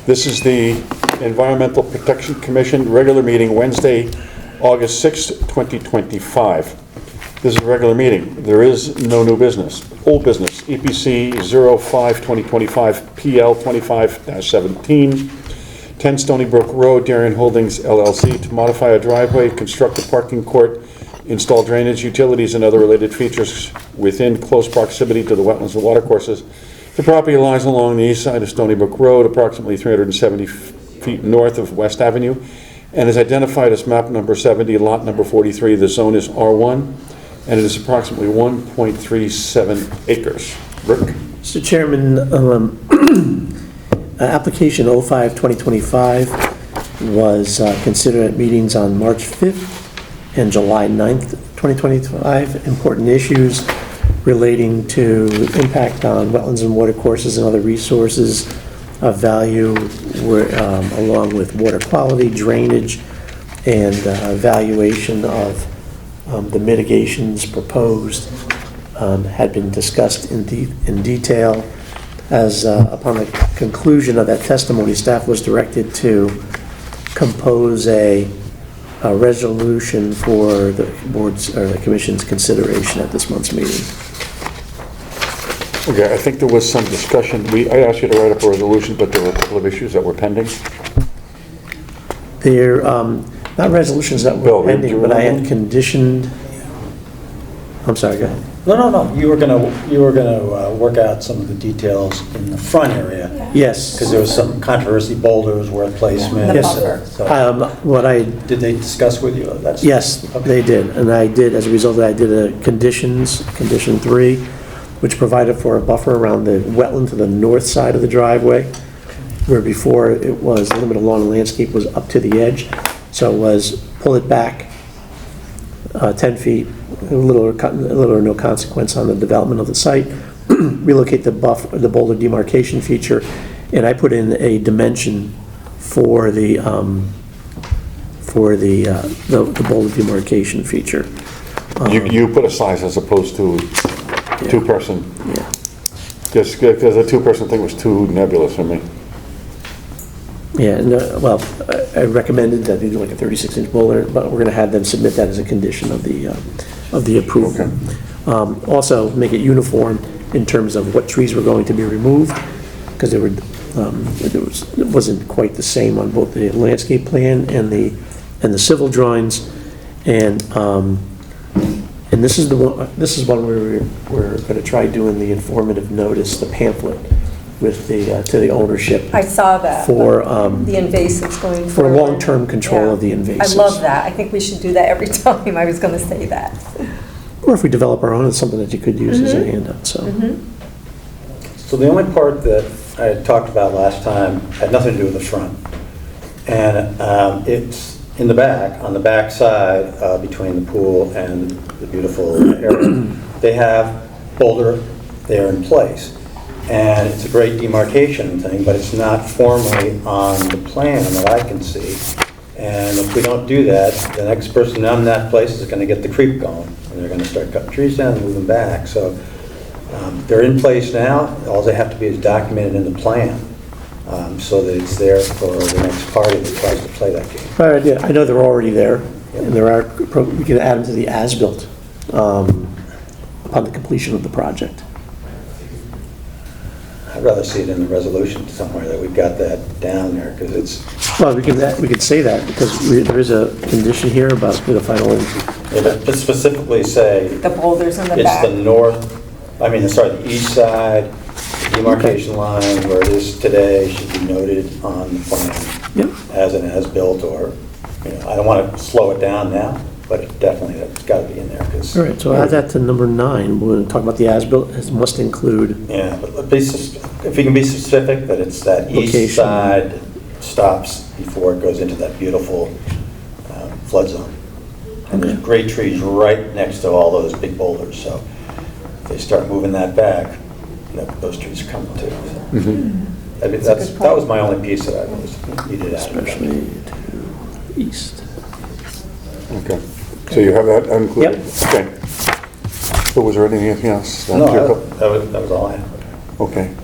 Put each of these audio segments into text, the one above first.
This is the Environmental Protection Commission regular meeting, Wednesday, August 6th, 2025. This is a regular meeting. There is no new business. Old business, EPC 05-2025 PL 25-17, 10 Stony Brook Road, Darien Holdings LLC, to modify a driveway, construct a parking court, install drainage, utilities, and other related features within close proximity to the wetlands and watercourses. The property lies along the east side of Stony Brook Road, approximately 370 feet north of West Avenue, and is identified as map number 70, lot number 43. The zone is R1, and it is approximately 1.37 acres. Rick? Mr. Chairman, application 05-2025 was considered at meetings on March 5th and July 9th, 2025. Important issues relating to impact on wetlands and watercourses and other resources of value, along with water quality, drainage, and evaluation of the mitigations proposed had been discussed in detail. As upon the conclusion of that testimony, staff was directed to compose a resolution for the board's or the commission's consideration at this month's meeting. Okay, I think there was some discussion. I asked you to write up a resolution, but there were a couple of issues that were pending. They're not resolutions that were pending, but I had conditioned. I'm sorry, go ahead. No. You were gonna work out some of the details in the front area. Yes. Because there was some controversy, boulders, where placement. Yes. So did they discuss with you? Yes, okay. They did, and I did. As a result, I did a condition 3, which provided for a buffer around the wetland to the north side of the driveway, where before it was the limit of lawn and landscape was up to the edge, so it was pull it back 10 feet. Little or no consequence on the development of the site. Relocate the boulder demarcation feature, and I put in a dimension for the boulder demarcation feature. You put a size as opposed to two-person. Yeah. Just because the two-person thing was too nebulous for me. Yeah, well, I recommended that they do like a 36-inch boulder, but we're going to have them submit that as a condition of the approval. Okay. Also, make it uniform in terms of what trees were going to be removed, because it wasn't quite the same on both the landscape plan and the civil drawings, and this is one where we're going to try doing the informative notice, the pamphlet, with to the ownership. I saw that. For the invasives going for long-term control of the invasives. I love that. I think we should do that every time. I was going to say that. Or if we develop our own, it's something that you could use as a handout. So. So the only part that I had talked about last time had nothing to do with the front, and it's in the back, on the back side between the pool and the beautiful area. They have boulder there in place. And it's a great demarcation thing, but it's not formally on the plan that I can see. And if we don't do that, the next person on that place is going to get the creep going, and they're going to start cutting trees down and moving back. So they're in place now. All they have to be is documented in the plan, so that it's there for the next party that tries to play that game. Right, yeah, I know they're already there, and we can add them to the as-built upon the completion of the project. I'd rather see it in the resolution somewhere that we've got that down there, because it's... Well, we could say that, because there is a condition here about the final... It just specifically say... The boulders in the it's back. The the east side, the demarcation line where it is today should be noted on the plan as an as-built, or, I don't want to slow it down now, but it definitely it's got to be in there. All right, so add that to number 9. We're going to talk about the as-built. It must include... Yeah, but if you can be specific that it's that location. East side stops before it goes into that beautiful flood zone. And there's great trees right next to all those big boulders, so if they start moving that back, those trees are coming too. So. That was my only piece that I needed out. Especially to east. Okay. So you have that included? Yep. Okay. So was there anything else? No, that was all I had. Okay.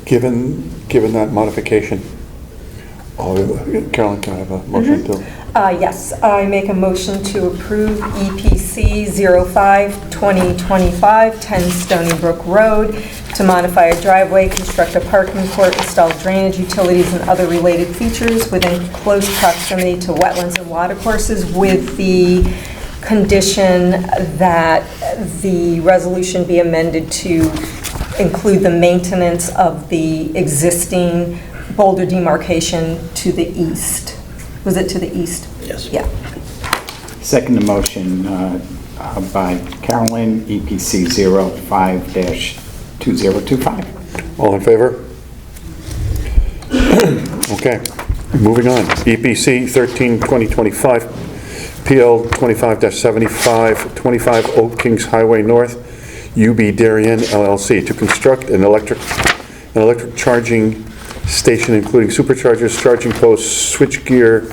Given given that modification. Carolyn, can I have a motion to? Yes, I make a motion to approve EPC 05-2025, 10 Stony Brook Road, to modify a driveway, construct a parking court, install drainage utilities and other related features within close proximity to wetlands and watercourses, with the condition that the resolution be amended to include the maintenance of the existing boulder demarcation to the east. Was it to the east? Yes. Yeah. Second the motion by Carolyn, EPC 05-2025. All in favor? Okay, moving on. EPC 13-2025, PL 25-75, 25 Old Kings Highway North, UB Darien LLC, to construct an electric charging station, including superchargers, charging posts, switchgear,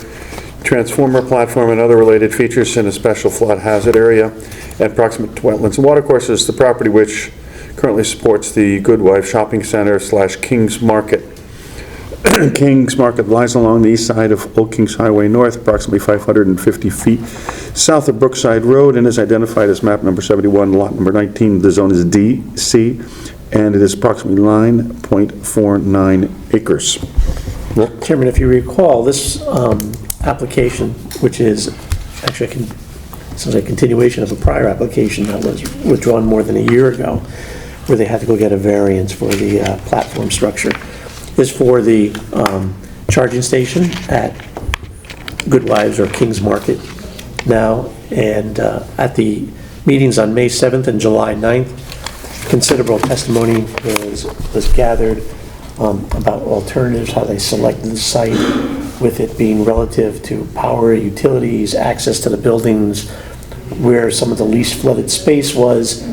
transformer platform, and other related features in a special flood hazard area and proximate to wetlands and watercourses. The property, which currently supports the Goodwife Shopping Center / King's Market. King's Market lies along the east side of Old Kings Highway North, approximately 550 feet south of Brookside Road, and is identified as map number 71, lot number 19. The zone is DC, and it is approximately 9.49 acres. Rick? Chairman, if you recall, this application, which is actually sounds like a continuation of a prior application that was withdrawn more than a year ago, where they had to go get a variance for the platform structure, is for the charging station at Goodwives or King's Market now. And at the meetings on May 7th and July 9th, considerable testimony was gathered about alternatives, how they selected the site, with it being relative to power, utilities, access to the buildings, where some of the least flooded space was,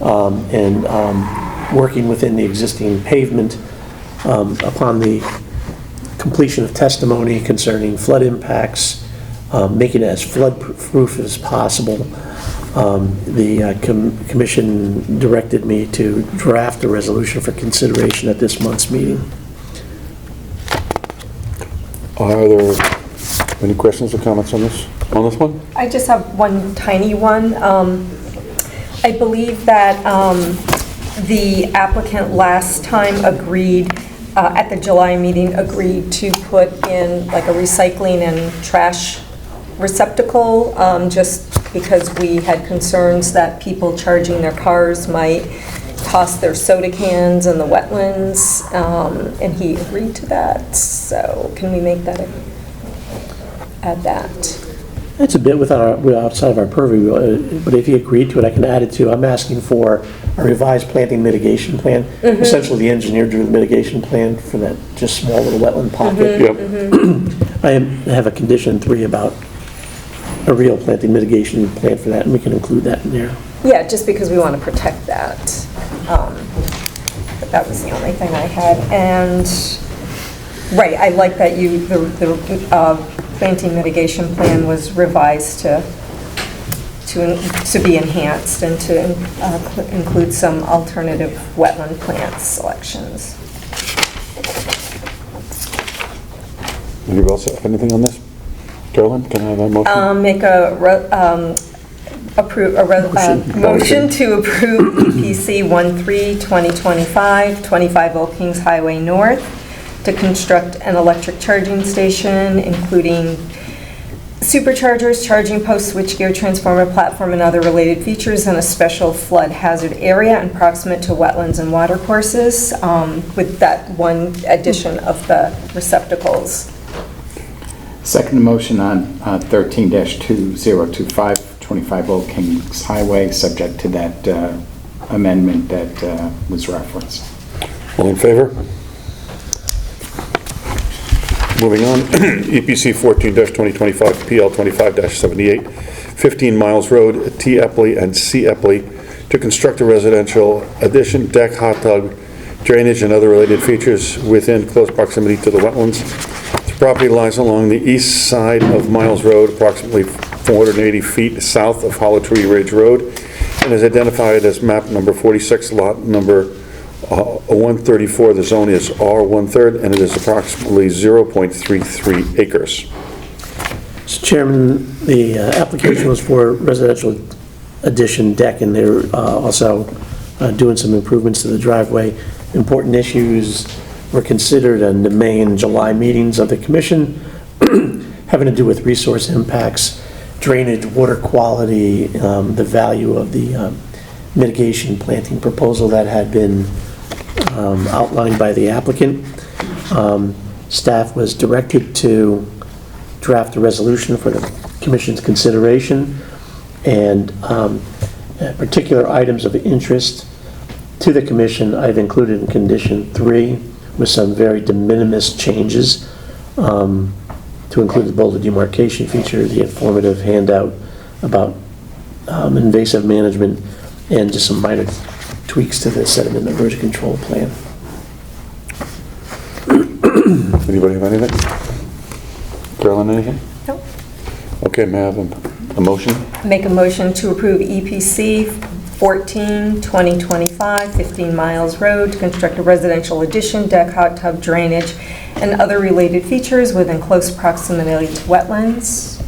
and working within the existing pavement. Upon the completion of testimony concerning flood impacts, making it as flood-proof as possible, the commission directed me to draft a resolution for consideration at this month's meeting. Are there any questions or comments on this one? I just have one tiny one. I believe that the applicant last time agreed, at the July meeting, agreed to put in like a recycling and trash receptacle, just because we had concerns that people charging their cars might toss their soda cans in the wetlands, and he agreed to that. So can we make that, add that? It's a bit outside of our purview, but if you agreed to it, I can add it to. I'm asking for a revised planting mitigation plan. Essentially, the engineer drew the mitigation plan for that just small little wetland pocket. Yep. I have a condition 3 about a real planting mitigation plan for that, and we can include that in there. Yeah, just because we want to protect that. But that was the only thing I had. And, right, I like that the planting mitigation plan was revised to be enhanced and to include some alternative wetland plant selections. Anybody else have anything on this? Carolyn, can I have a motion? Make a motion to approve EPC 13-2025, 25 Old Kings Highway North, to construct an electric charging station, including superchargers, charging posts, switchgear, transformer platform, and other related features in a special flood hazard area and proximate to wetlands and watercourses, with that one addition of the receptacles. Second motion on 13-2025, 25 Old Kings Highway, subject to that amendment that was referenced. All in favor? Moving on, EPC 14-2025, PL 25-78, 15 Miles Road, T. Epley and C. Epley, to construct a residential addition, deck, hot tub, drainage, and other related features within close proximity to the wetlands. The property lies along the east side of Miles Road, approximately 480 feet south of Hollow Tree Ridge Road, and is identified as map number 46, lot number 134, the zone is R1/3, and it is approximately 0.33 acres. Mr. Chairman, the application was for residential addition deck, and they're also doing some improvements to the driveway. Important issues were considered in the May and July meetings of the commission, having to do with resource impacts, drainage, water quality, the value of the mitigation planting proposal that had been outlined by the applicant. Staff was directed to draft a resolution for the commission's consideration, and particular items of interest to the commission I've included in condition 3 with some very de minimis changes, to include the boulder demarcation feature, the informative handout about invasive management, and just some minor tweaks to the sediment and erosion control plan. Anybody have anything? Carolyn, anything? No. Okay, may I have a motion? Make a motion to approve EPC 14-2025, 15 Miles Road, to construct a residential addition, deck, hot tub, drainage, and other related features within close proximity to wetlands.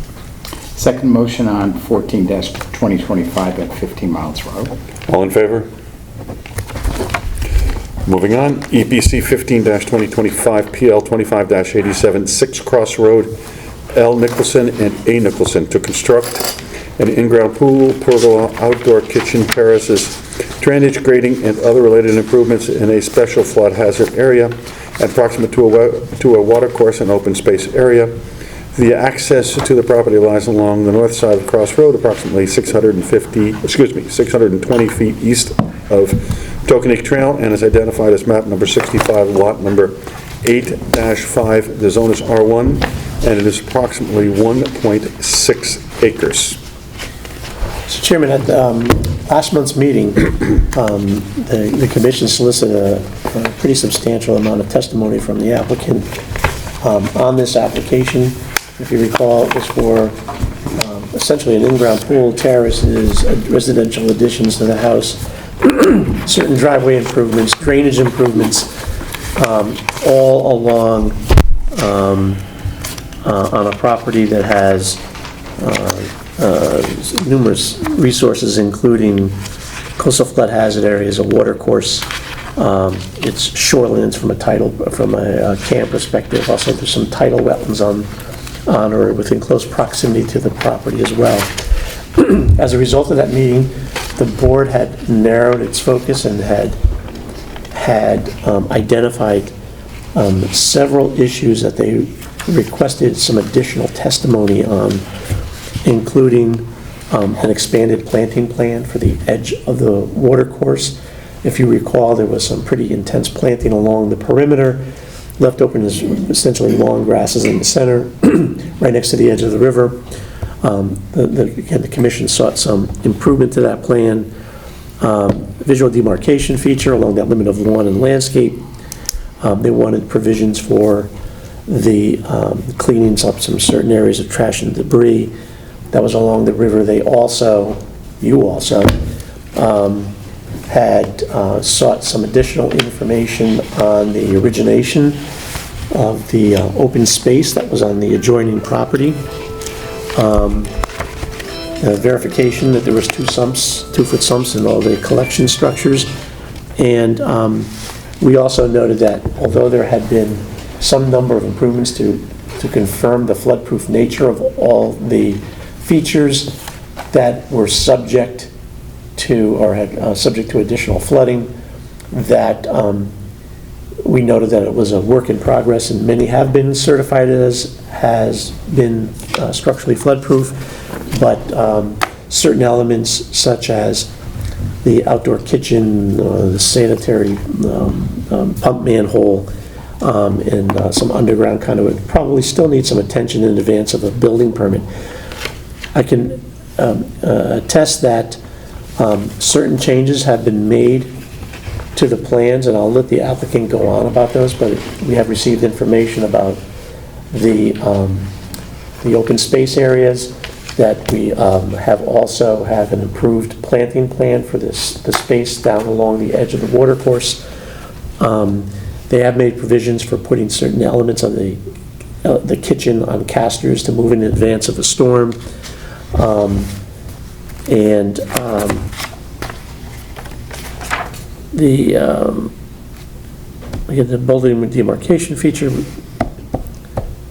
Second motion on 14-2025 at 15 Miles Road. All in favor? Moving on, EPC 15-2025, PL 25-87, 6 Cross Road, L. Nicholson and A. Nicholson, to construct an in-ground pool, pergola, outdoor kitchen, terraces, drainage, grading, and other related improvements in a special flood hazard area and proximate to a water course and open space area. The access to the property lies along the north side of Cross Road, approximately 620 feet east of Tokenique Trail, and is identified as map number 65, lot number 8-5. The zone is R1, and it is approximately 1.6 acres. Mr. Chairman, at last month's meeting, the commission solicited a pretty substantial amount of testimony from the applicant on this application. If you recall, it was for essentially an in-ground pool, terraces, residential additions to the house, certain driveway improvements, drainage improvements, all along on a property that has numerous resources, including coastal flood hazard areas, a water course, its shorelands from a CAM perspective. Also, there's some tidal wetlands on or within close proximity to the property as well. As a result of that meeting, the board had narrowed its focus and had identified several issues that they requested some additional testimony on, including an expanded planting plan for the edge of the water course. If you recall, there was some pretty intense planting along the perimeter, left open as essentially long grasses in the center, right next to the edge of the river. Again, the commission sought some improvement to that plan. Visual demarcation feature along that limit of lawn and landscape. They wanted provisions for the cleaning up some certain areas of trash and debris that was along the river. You also had sought some additional information on the origination of the open space that was on the adjoining property. Verification that there was 2-foot sumps in all the collection structures. And we also noted that although there had been some number of improvements to confirm the flood-proof nature of all the features that were subject to or had subject to additional flooding, that we noted that it was a work in progress, and many have been certified as has been structurally flood-proof, but certain elements such as the outdoor kitchen, the sanitary pump manhole, and some underground conduit probably still need some attention in advance of a building permit. I can attest that certain changes have been made to the plans, and I'll let the applicant go on about those, but we have received information about the open space areas, that we have an improved planting plan for the space down along the edge of the water course. They have made provisions for putting certain elements of the kitchen on casters to move in advance of a storm. Again, the building demarcation feature,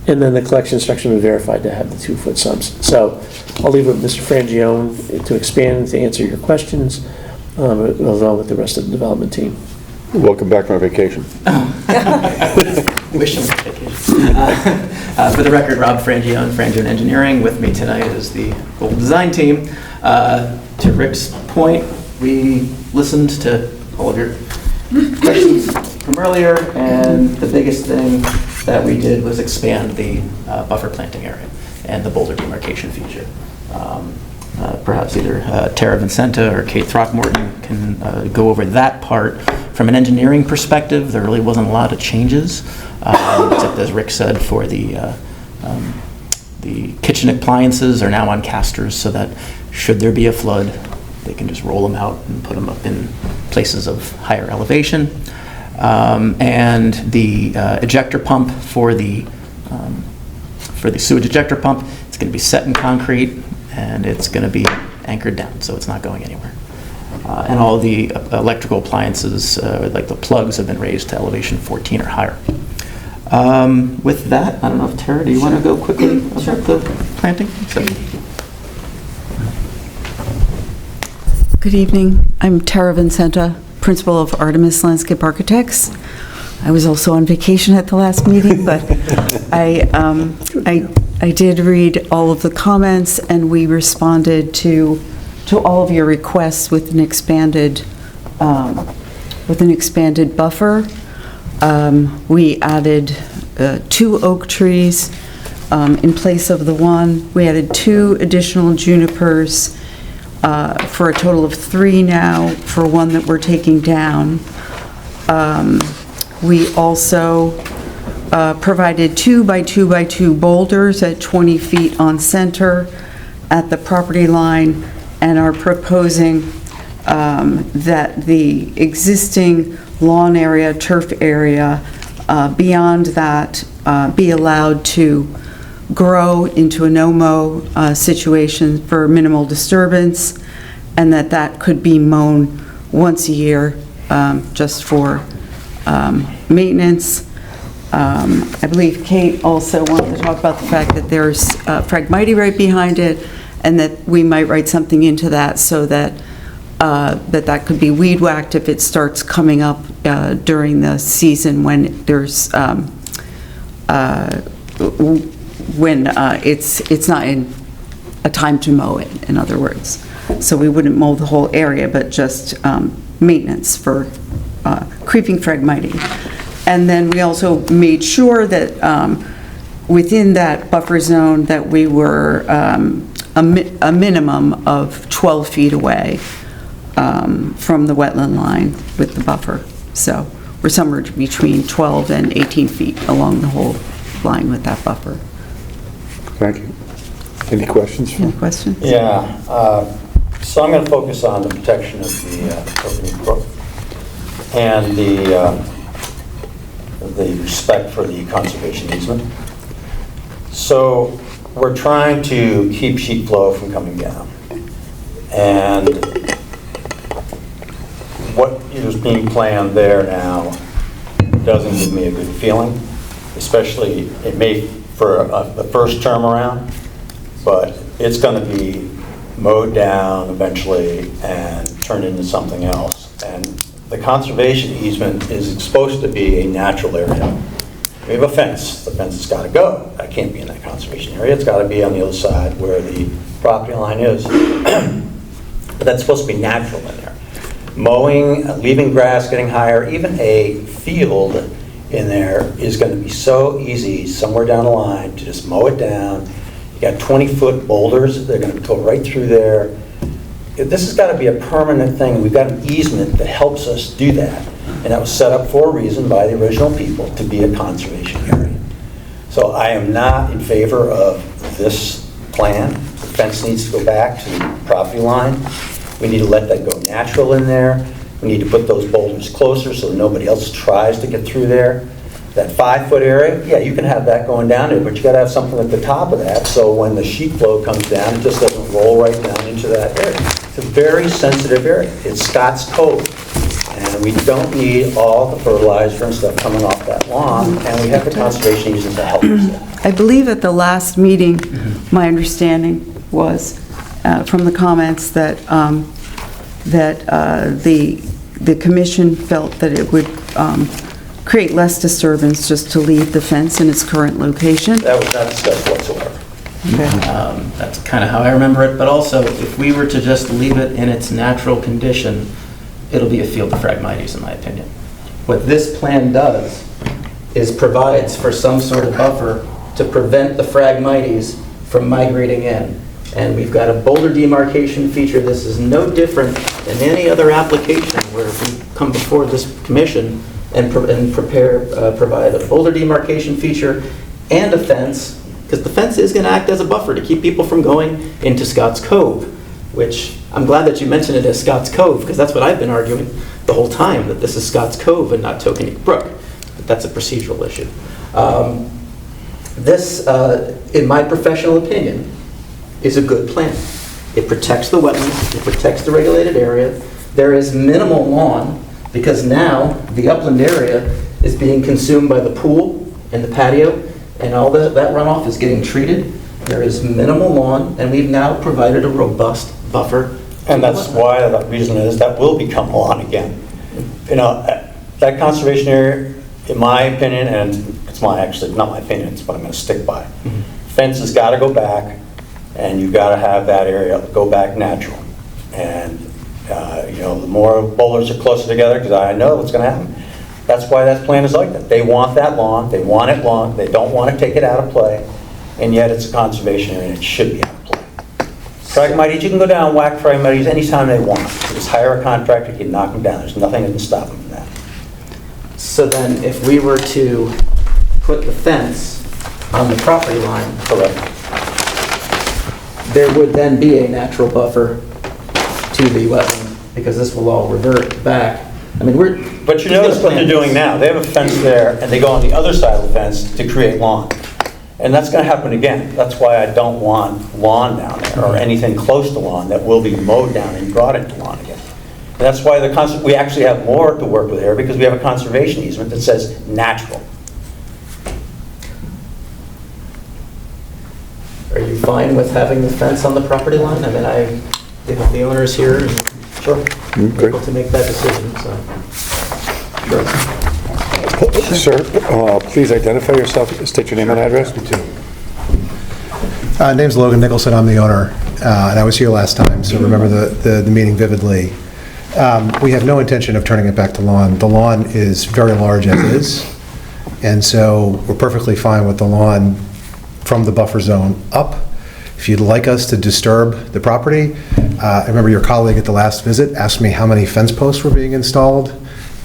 and then the collection instruction was verified to have the 2-foot subs. So I'll leave it with Mr. Frangione to expand, to answer your questions, along with the rest of the development team. Welcome back from our vacation. Wish him vacation. For the record, Rob Frangione, Frangione Engineering. With me tonight is the Gold Design team. To Rick's point, we listened to all of your questions from earlier, and the biggest thing that we did was expand the buffer planting area and the boulder demarcation feature. Perhaps either Tara Vincenta or Kate Throckmorton can go over that part. From an engineering perspective, there really wasn't a lot of changes, except as Rick said, for the kitchen appliances are now on casters, so that should there be a flood, they can just roll them out and put them up in places of higher elevation. And the ejector pump for the sewage ejector pump, it's going to be set in concrete, and it's going to be anchored down, so it's not going anywhere. And all the electrical appliances, like the plugs, have been raised to elevation 14 or higher. With that, I don't know if Tara, do you want to go quickly about the planting? Good evening. I'm Tara Vincenta, principal of Artemis Landscape Architects. I was also on vacation at the last meeting, but I did read all of the comments, and we responded to all of your requests with an expanded buffer. We added 2 oak trees in place of the one. We added 2 additional junipers for a total of 3 now, for one that we're taking down. We also provided 2 by 2 by 2 boulders at 20 feet on center at the property line, and are proposing that the existing lawn area, turf area, beyond that, be allowed to grow into a no-mow situation for minimal disturbance, and that could be mown once a year just for maintenance. I believe Kate also wanted to talk about the fact that there's Phragmite right behind it, and that we might write something into that so that that could be weed whacked if it starts coming up during the season when there's when it's not in a time to mow it, in other words. So we wouldn't mow the whole area, but just maintenance for creeping Phragmite. And then we also made sure that within that buffer zone that we were a minimum of 12 feet away from the wetland line with the buffer. So we're somewhere between 12 and 18 feet along the whole line with that buffer. Thank you. Any questions? Any questions? Yeah, so I'm going to focus on the protection of the opening brook and the respect for the conservation easement. So we're trying to keep sheet flow from coming down, and what is being planned there now doesn't give me a good feeling, especially it may for the first term around, but it's going to be mowed down eventually and turned into something else. And the conservation easement is supposed to be a natural area. We have a fence. The fence has got to go. That can't be in that conservation area. It's got to be on the other side where the property line is. But that's supposed to be natural in there. Mowing, leaving grass getting higher, even a field in there is going to be so easy somewhere down the line to just mow it down. You got 20-foot boulders. They're going to go right through there. This has got to be a permanent thing. We've got an easement that helps us do that. And that was set up for a reason by the original people, to be a conservation area. So I am not in favor of this plan. The fence needs to go back to the property line. We need to let that go natural in there. We need to put those boulders closer so nobody else tries to get through there. That 5-foot area, yeah, you can have that going down there, but you gotta have something at the top of that, so when the sheet flow comes down, it just doesn't roll right down into that area. It's a very sensitive area. It's Scott's Cove, and we don't need all the fertilizer and stuff coming off that lawn, and we have the conservation easement to help us there. I believe at the last meeting, my understanding was, from the comments, that, the commission felt that it would create less disturbance just to leave the fence in its current location. That was not discussed whatsoever. That's kind of how I remember it, but also, if we were to just leave it in its natural condition, it'll be a field of Phragmites, in my opinion. What this plan does is provides for some sort of buffer to prevent the Phragmites from migrating in. And we've got a boulder demarcation feature. This is no different than any other application where we come before this commission and provide a boulder demarcation feature and a fence, because the fence is going to act as a buffer to keep people from going into Scott's Cove, which I'm glad that you mentioned it as Scott's Cove, because that's what I've been arguing the whole time, that this is Scott's Cove and not Tokenique Brook. But that's a procedural issue. This, in my professional opinion, is a good plan. It protects the wetlands, it protects the regulated area. There is minimal lawn, because now the upland area is being consumed by the pool and the patio, and all that runoff is getting treated. There is minimal lawn, and we've now provided a robust buffer. And that's why, the reason is that will become lawn again. You know, that conservation area, in my opinion, and it's actually not my opinion, it's what I'm going to stick by. Fence has got to go back, and you've got to have that area go back natural. And you know, the more boulders are closer together, because I know what's going to happen. That's why that plan is like that. They want that lawn, they want it long, they don't want to take it out of play, and yet it's a conservation area and it should be out of play. Phragmites, you can go down and whack Phragmites anytime they want. Just hire a contractor, you can knock them down. There's nothing that can stop them from that. So then, if we were to put the fence on the property line, Correct. there would then be a natural buffer to the wetland, because this will all revert back. I mean, But you notice what they're doing now. They have a fence there, and they go on the other side of the fence to create lawn. And that's going to happen again. That's why I don't want lawn down there, or anything close to lawn that will be mowed down and brought into lawn again. And that's why we actually have more to work with there, because we have a conservation easement that says natural. Are you fine with having the fence on the property line? I mean, the owner's here and Sure. able to make that decision, so. Sir, please identify yourself, state your name and address. Name's Logan Nicholson, I'm the owner, and I was here last time, so remember the meeting vividly. We have no intention of turning it back to lawn. The lawn is very large as is, and so we're perfectly fine with the lawn from the buffer zone up. If you'd like us to disturb the property, I remember your colleague at the last visit asked me how many fence posts were being installed.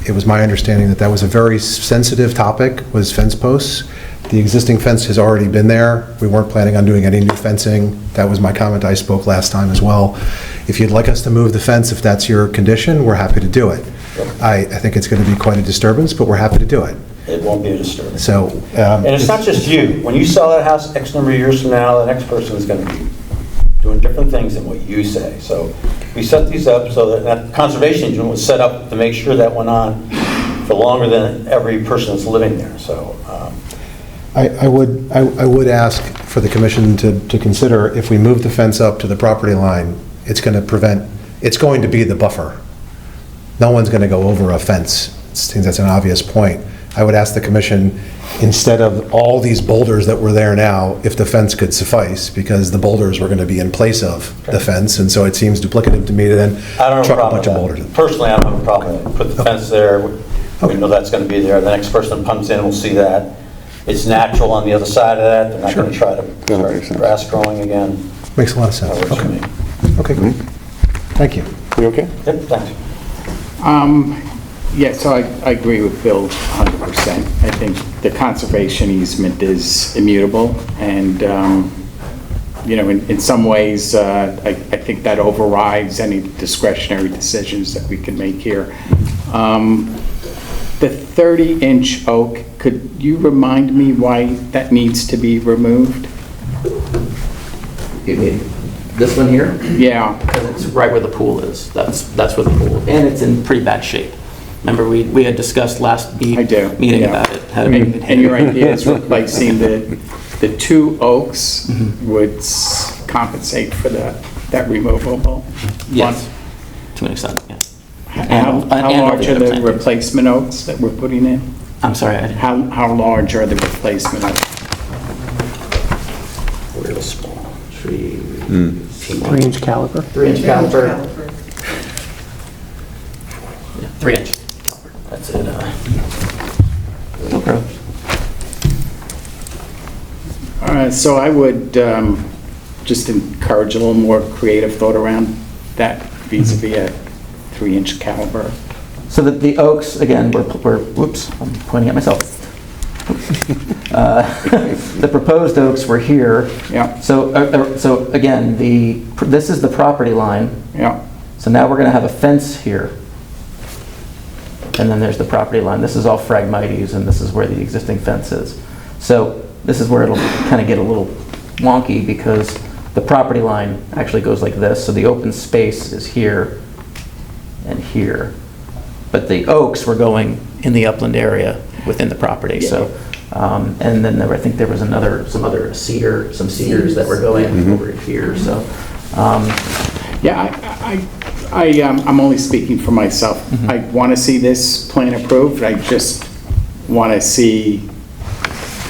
It was my understanding that was a very sensitive topic, was fence posts. The existing fence has already been there. We weren't planning on doing any new fencing. That was my comment. I spoke last time as well. If you'd like us to move the fence, if that's your condition, we're happy to do it. I think it's going to be quite a disturbance, but we're happy to do it. It won't be a disturbance. So, And it's not just you. When you sell that house X number of years from now, the next person is going to be doing different things than what you say. So we set these up so that conservation easement was set up to make sure that went on for longer than every person that's living there. So I would ask for the commission to consider, if we move the fence up to the property line, it's going to be the buffer. No one's going to go over a fence. I think that's an obvious point. I would ask the commission, instead of all these boulders that were there now, if the fence could suffice, because the boulders were going to be in place of the fence, and so it seems duplicative to me to then truck a bunch of boulders. Personally, I don't have a problem with it. Put the fence there. We know that's going to be there. The next person that comes in will see that. It's natural on the other side of that. They're not going to try to start grass growing again. Makes a lot of sense. That works for me. Okay, great. Thank you. You okay? Yep, thanks. Yeah, so I agree with Bill 100%. I think the conservation easement is immutable, and in some ways, I think that overrides any discretionary decisions that we can make here. The 30-inch oak, could you remind me why that needs to be removed? You mean this one here? Yeah. Because it's right where the pool is. That's where the pool, and it's in pretty bad shape. Remember, we had discussed last I do, meeting yeah. about it. How to make it And your idea is replacing the two oaks would compensate for that removable? Yes, one? to an extent, yeah. How And all large the are other the plantings. replacement oaks that we're putting in? I'm sorry, I didn't. How large are the replacement oaks? Real small tree. 3-inch caliber. 3-inch caliber. Yeah, 3-inch caliber. That's it. No problem. All right, so I would just encourage a little more creative thought around that vis-à-vis a 3-inch caliber. So the oaks, again, whoops, I'm pointing at myself. The proposed oaks were here. Yeah. So again, this is the property line. Yeah, So now we're going to have a fence here. And then there's the property line. This is all Phragmites, and this is where the existing fence is. So this is where it'll kind of get a little wonky because the property line actually goes like this. So the open space is here and here. But the oaks were going in the upland area within the property. So, and then I think there was some other cedars that were going over here. So, yeah. I'm only speaking for myself. I want to see this plan approved. I just want to see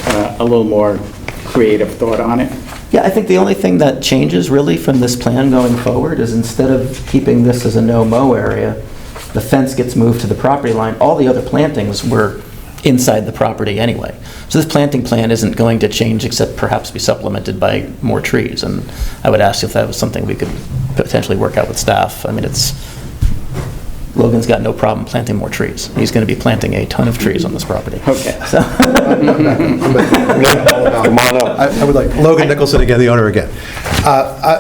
a little more creative thought on it. yeah, I think the only thing that changes really from this plan going forward is instead of keeping this as a no-mow area, the fence gets moved to the property line. All the other plantings were inside the property anyway. So this planting plan isn't going to change except perhaps be supplemented by more trees. And I would ask if that was something we could potentially work out with staff. I mean, Logan's got no problem planting more trees. He's going to be planting a ton of trees on this property. Okay. So, Come on up. I would like, Logan Nicholson again, the owner again.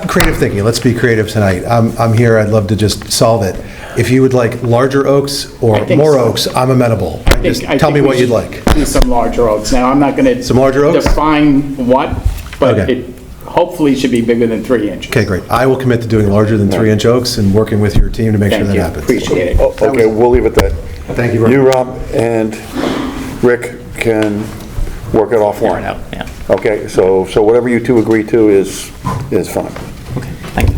Creative thinking, let's be creative tonight. I'm here, I'd love to just solve it. If you would like larger oaks or I think more so. oaks, I'm amenable. Just I tell me think what we you'd should like. Do some larger oaks. Now, I'm not going to. Some larger oaks? Define what, but Okay. it hopefully should be bigger than 3 inches. Okay, great. I will commit to doing larger than 3-inch oaks and working with your team to make sure Thank that you, happens. appreciate it. Oh, okay, we'll leave it at that. Thank you very You, much. Rob, and Rick can work it offline. out, yeah. Okay, so whatever you two agree to is fine. Okay, thank you.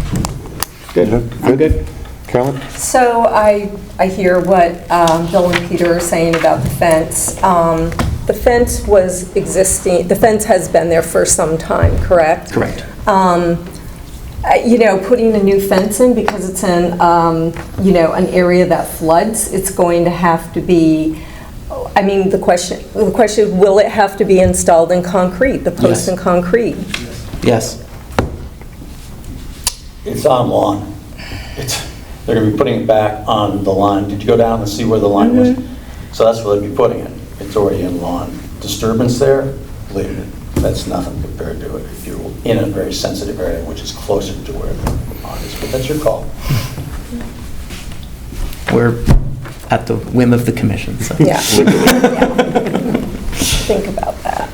Good, I'm good. Carolyn? So I hear what Bill and Peter are saying about the fence. The fence was existing, the fence has been there for some time, correct? Correct. Putting a new fence in because it's in, an area that floods, it's going to have to be, I mean, the question, will it have to be installed in concrete, the posts Yes. in concrete? Yes. It's on lawn. They're going to be putting it back on the line. Did you go down and see where the line was? So that's where they'll be putting it. It's already in lawn. Disturbance there, leave it. That's nothing compared to it if you're in a very sensitive area, which is closer to where the lawn is. But that's your call. We're at the whim of the commission, so. Yeah. Think about that.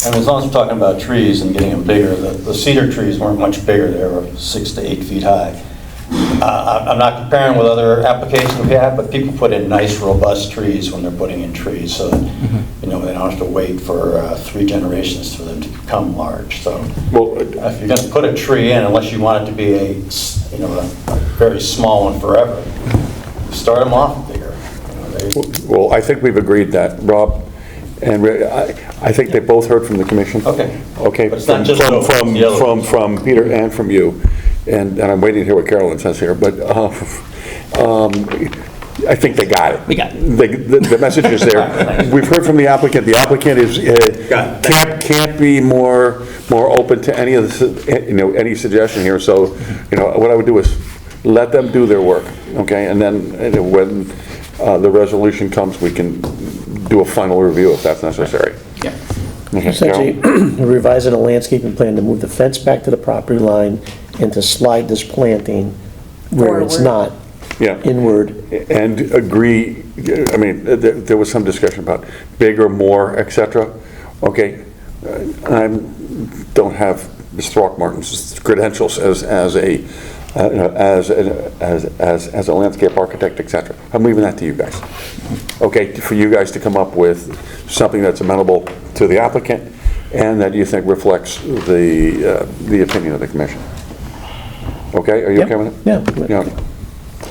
And as long as we're talking about trees and getting them bigger, the cedar trees weren't much bigger. They were 6 to 8 feet high. I'm not comparing with other applications we have, but people put in nice, robust trees when they're putting in trees, so that, they don't have to wait for 3 generations for them to become large. So Well, if you're going to put a tree in, unless you want it to be a very small one forever, start them off bigger. well, I think we've agreed that, Rob and Rick, I think they both heard from the commission. Okay. Okay, But it's not just those, it's the other ones. from Peter and from you, and I'm waiting to hear what Carolyn says here, but I think they got it. We got it. The message is there. We've heard from the applicant. The applicant is, can't be more open to any of the, any suggestion here, so, what I would do is let them do their work, okay? And then when the resolution comes, we can do a final review if that's necessary. Yeah. Okay, Essentially, Carol? revising a landscaping plan to move the fence back to the property line and to slide this planting where it's Forward. not Yeah. inward. And agree, I mean, there was some discussion about bigger, more, et cetera. Okay, I don't have Ms. Throckmorton's credentials as a landscape architect, et cetera. I'm leaving that to you guys. Okay, for you guys to come up with something that's amenable to the applicant and that you think reflects the opinion of the commission. Okay, are you Yep. okay with it? Yeah. Yeah.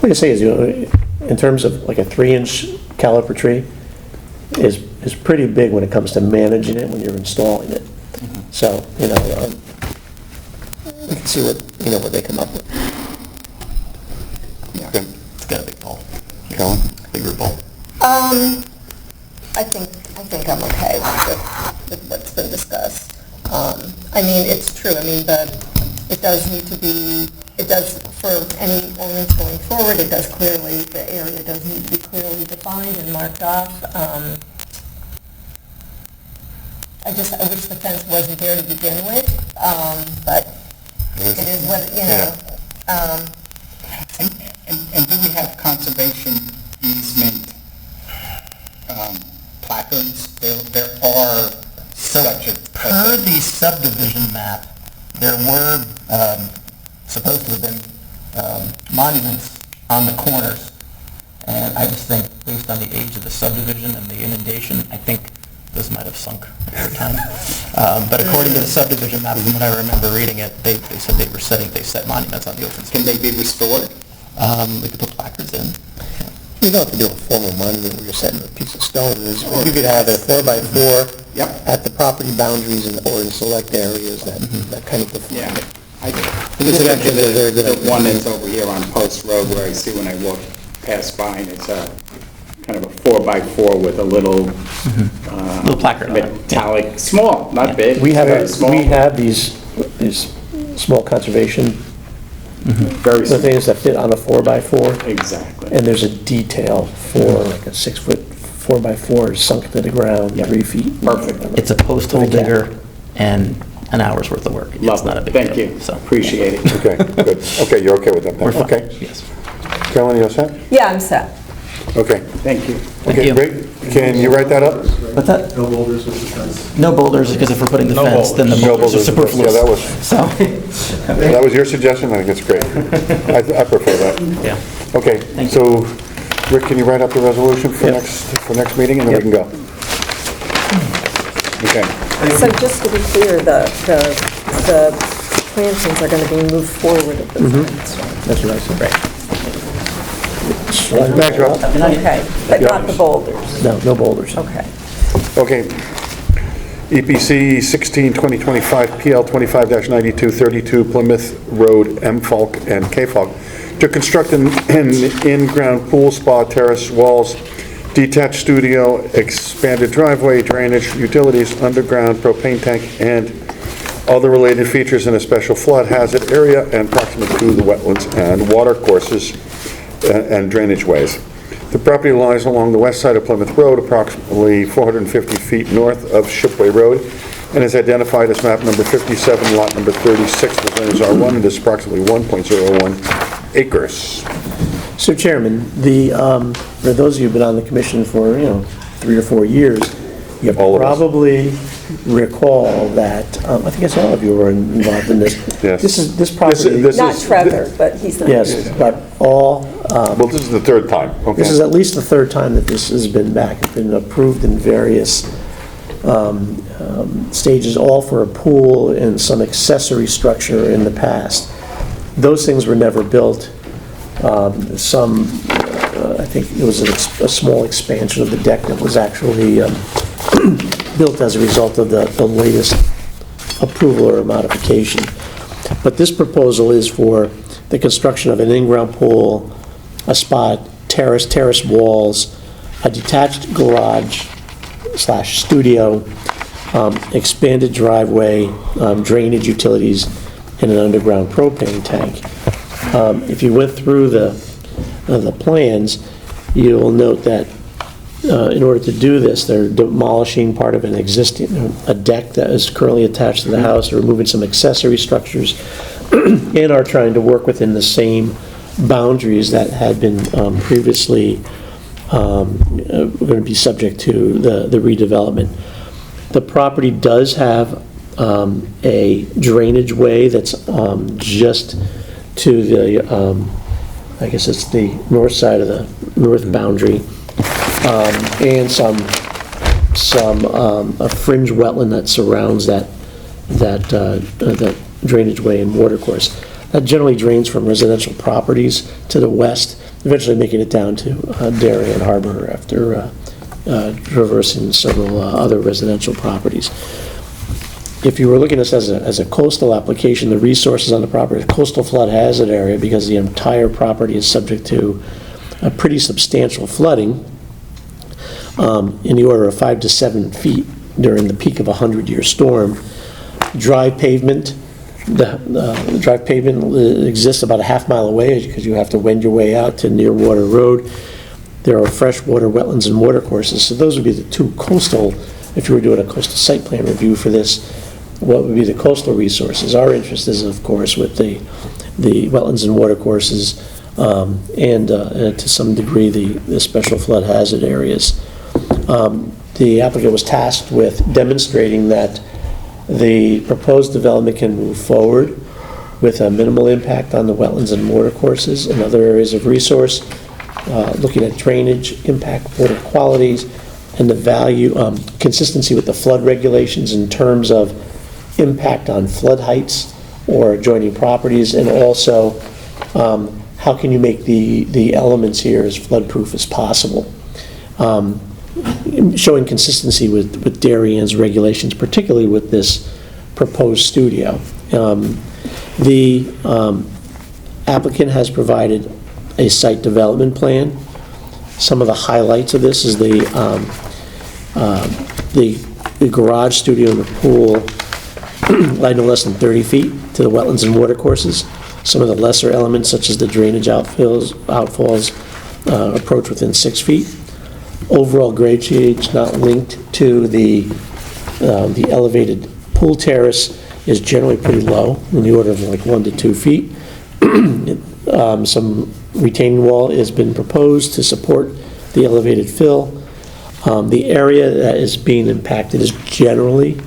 Like I say, is, in terms of like a 3-inch caliper tree is pretty big when it comes to managing it when you're installing it. So, we can see what they come up with. Okay. It's got a big pole, Kellen? bigger pole. I think I'm okay with what's been discussed. I mean, it's true, I mean, it does need to be, it does, for any ordinance going forward, it does clearly, the area does need to be clearly defined and marked off. I wish the fence wasn't there to begin with, but it is what, And do we have conservation easement placards? There are such a... Per the subdivision map, there were supposed to have been monuments on the corners. And I just think, based on the age of the subdivision and the inundation, I think those might have sunk over time. But according to the subdivision map, from what I remember reading it, they said they set monuments on the open Can space. they be restored? We could put placards in. You don't have to do a formal monument where you're setting a piece of stone. You could have a 4x4 Yep. at the property boundaries or in select areas that kind of define Yeah. it. I This is actually a very good The idea. one that's over here on Post Road where I see when I walk past by, and it's a kind of a 4x4 with a little Little placard on it. metallic, small, not big. We have, very small. these small conservation, Very the small. things that fit on a 4x4, Exactly. and there's a detail for like a 6-foot 4x4 sunk to the ground, 3 feet. Perfect. It's a post hole With a gap. digger and an hour's worth of work. It's Love not a it. big Thank deal, you. so. Appreciate it. Okay, good. Okay, you're okay with that then? We're fine, Okay. yes. Carolyn, you all set? Yeah, I'm set. Okay. Thank you. Okay, you. great. Can you write that up? What's that? No boulders with the fence. No boulders, because if we're putting the fence, then the No boulders are boulders. superfluous. Yeah, that was, So, that was your suggestion, I think it's great. I prefer that. yeah. Okay, Thank so, Rick, can you write up the resolution for next meeting, and then we can go? Okay. So just to be clear, the plantings are going to be moved forward at the fence. That's what I said. Right. Thanks, Rob. Okay, but not the boulders. No boulders. Okay. Okay. EPC 16-2025, PL 25-9232, Plymouth Road, M. Falk and K. Falk, to construct an in-ground pool, spa, terrace, walls, detached studio, expanded driveway, drainage, utilities, underground propane tank, and other related features in a special flood hazard area and proximate to the wetlands and water courses and drainage ways. The property lies along the west side of Plymouth Road, approximately 450 feet north of Shipway Road, and is identified as map number 57, lot number 36, within R1, and is approximately 1.01 acres. So Chairman, for those of you who've been on the commission for, 3 or 4 years, you All of us. probably recall that, I think it's all of you were involved in this. Yes. This property, This Not is- Trevor, but he's not. yes, but Well, this is the third time, okay? this is at least the third time that this has been back. It's been approved in various stages, all for a pool and some accessory structure in the past. Those things were never built. I think it was a small expansion of the deck that was actually built as a result of the latest approval or modification. But this proposal is for the construction of an in-ground pool, a spa, terrace walls, a detached garage / studio, expanded driveway, drainage utilities, and an underground propane tank. If you went through the plans, you'll note that in order to do this, they're demolishing part of a deck that is currently attached to the house, they're removing some accessory structures, and are trying to work within the same boundaries that had been previously going to be subject to the redevelopment. The property does have a drainage way that's just to the, I guess it's the north side of the north boundary, and a fringe wetland that surrounds that drainage way and water course. That generally drains from residential properties to the west, eventually making it down to Darien Harbor after traversing several other residential properties. If you were looking at this as a coastal application, the resources on the property, the coastal flood hazard area, because the entire property is subject to a pretty substantial flooding in the order of 5 to 7 feet during the peak of a 100-year storm. Dry pavement, the dry pavement exists about a half-mile away because you have to wend your way out to near Water Road. There are freshwater wetlands and watercourses, so those would be the two coastal, if you were doing a coastal site plan review for this, what would be the coastal resources. Our interest is, of course, with the wetlands and watercourses, and to some degree the special flood hazard areas. The applicant was tasked with demonstrating that the proposed development can move forward with a minimal impact on the wetlands and watercourses and other areas of resource, looking at drainage, impact, water qualities, and the value, consistency with the flood regulations in terms of impact on flood heights or adjoining properties, and also how can you make the elements here as flood-proof as possible. Showing consistency with Darien's regulations, particularly with this proposed studio. The applicant has provided a site development plan. Some of the highlights of this is the garage, studio, and the pool lie no less than 30 feet to the wetlands and watercourses. Some of the lesser elements, such as the drainage outfalls, approach within 6 feet. Overall grade change not linked to the elevated pool terrace is generally pretty low, in the order of like 1 to 2 feet. Some retaining wall has been proposed to support the elevated fill. The area that is being impacted is generally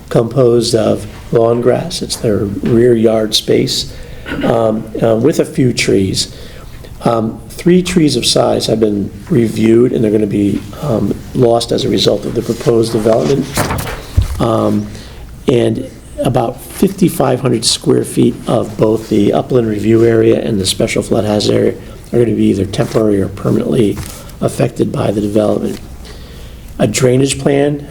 composed of lawn grass. It's their rear yard space with a few trees. 3 trees of size have been reviewed, and they're going to be lost as a result of the proposed development. And about 5,500 square feet of both the upland review area and the special flood hazard area are going to be either temporary or permanently affected by the development. A drainage mitigation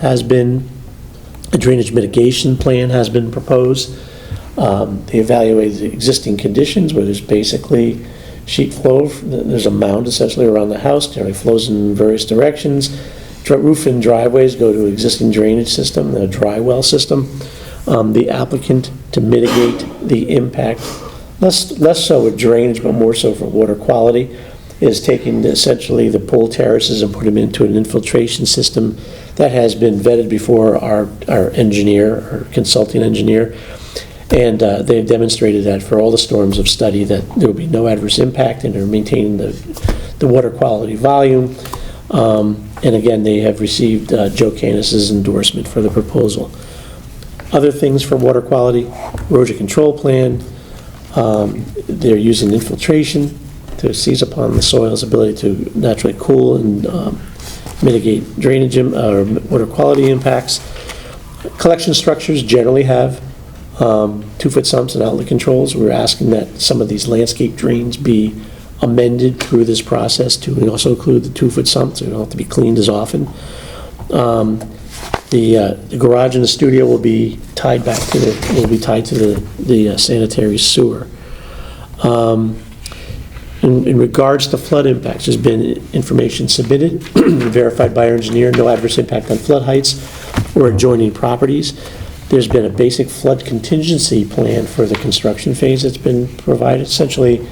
plan has been proposed. They evaluated the existing conditions, where there's basically sheet flow. There's a mound essentially around the house, generally flows in various directions. Roof and driveways go to existing drainage system, the dry well system. The applicant, to mitigate the impact, less so with drainage, but more so for water quality, is taking essentially the pool terraces and put them into an infiltration system that has been vetted before our engineer, our consulting engineer. And they've demonstrated that for all the storms of study that there will be no adverse impact, and they're maintaining the water quality volume. And again, they have received Joe Canis's endorsement for the proposal. Other things for water quality: erosion control plan. They're using infiltration to seize upon the soil's ability to naturally cool and mitigate drainage or water quality impacts. Collection structures generally have 2-foot sumps and outlet controls. We're asking that some of these landscape drains be amended through this process to also include the 2-foot sumps, so they don't have to be cleaned as often. The garage and the studio will be tied back to the sanitary sewer. In regards to flood impacts, there's been information submitted, verified by our engineer, no adverse impact on flood heights or adjoining properties. There's been a basic flood contingency plan for the construction phase that's been provided. Essentially,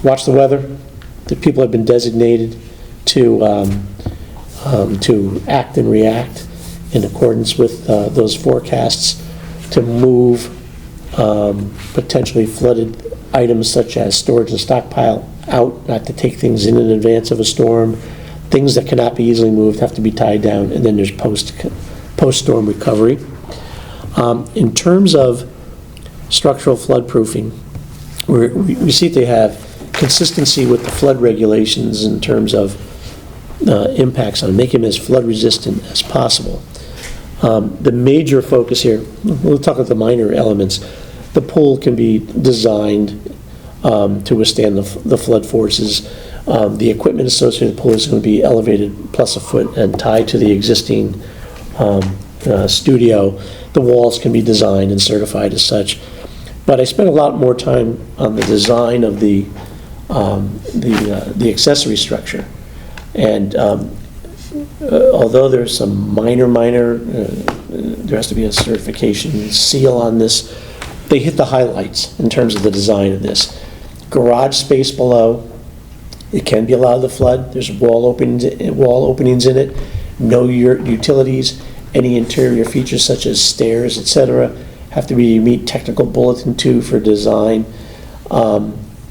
watch the weather. The people have been designated to to act and react in accordance with those forecasts to move potentially flooded items such as storage and stockpile out, not to take things in advance of a storm. Things that cannot be easily moved have to be tied down, and then there's post-storm recovery. In terms of structural floodproofing, we see they have consistency with the flood regulations in terms of impacts on making them as flood resistant as possible. The major focus here, we'll talk about the minor elements. The pool can be designed to withstand the flood forces. The equipment associated with the pool is going to be elevated plus a foot and tied to the existing studio. The walls can be designed and certified as such. But I spent a lot more time on the design of the accessory structure. And although there's some minor, there has to be a certification seal on this, they hit the highlights in terms of the design of this. Garage space below, it can be allowed to flood. There's wall openings in it. No utilities, any interior features such as stairs, etc., have to meet technical bulletin 2 for design.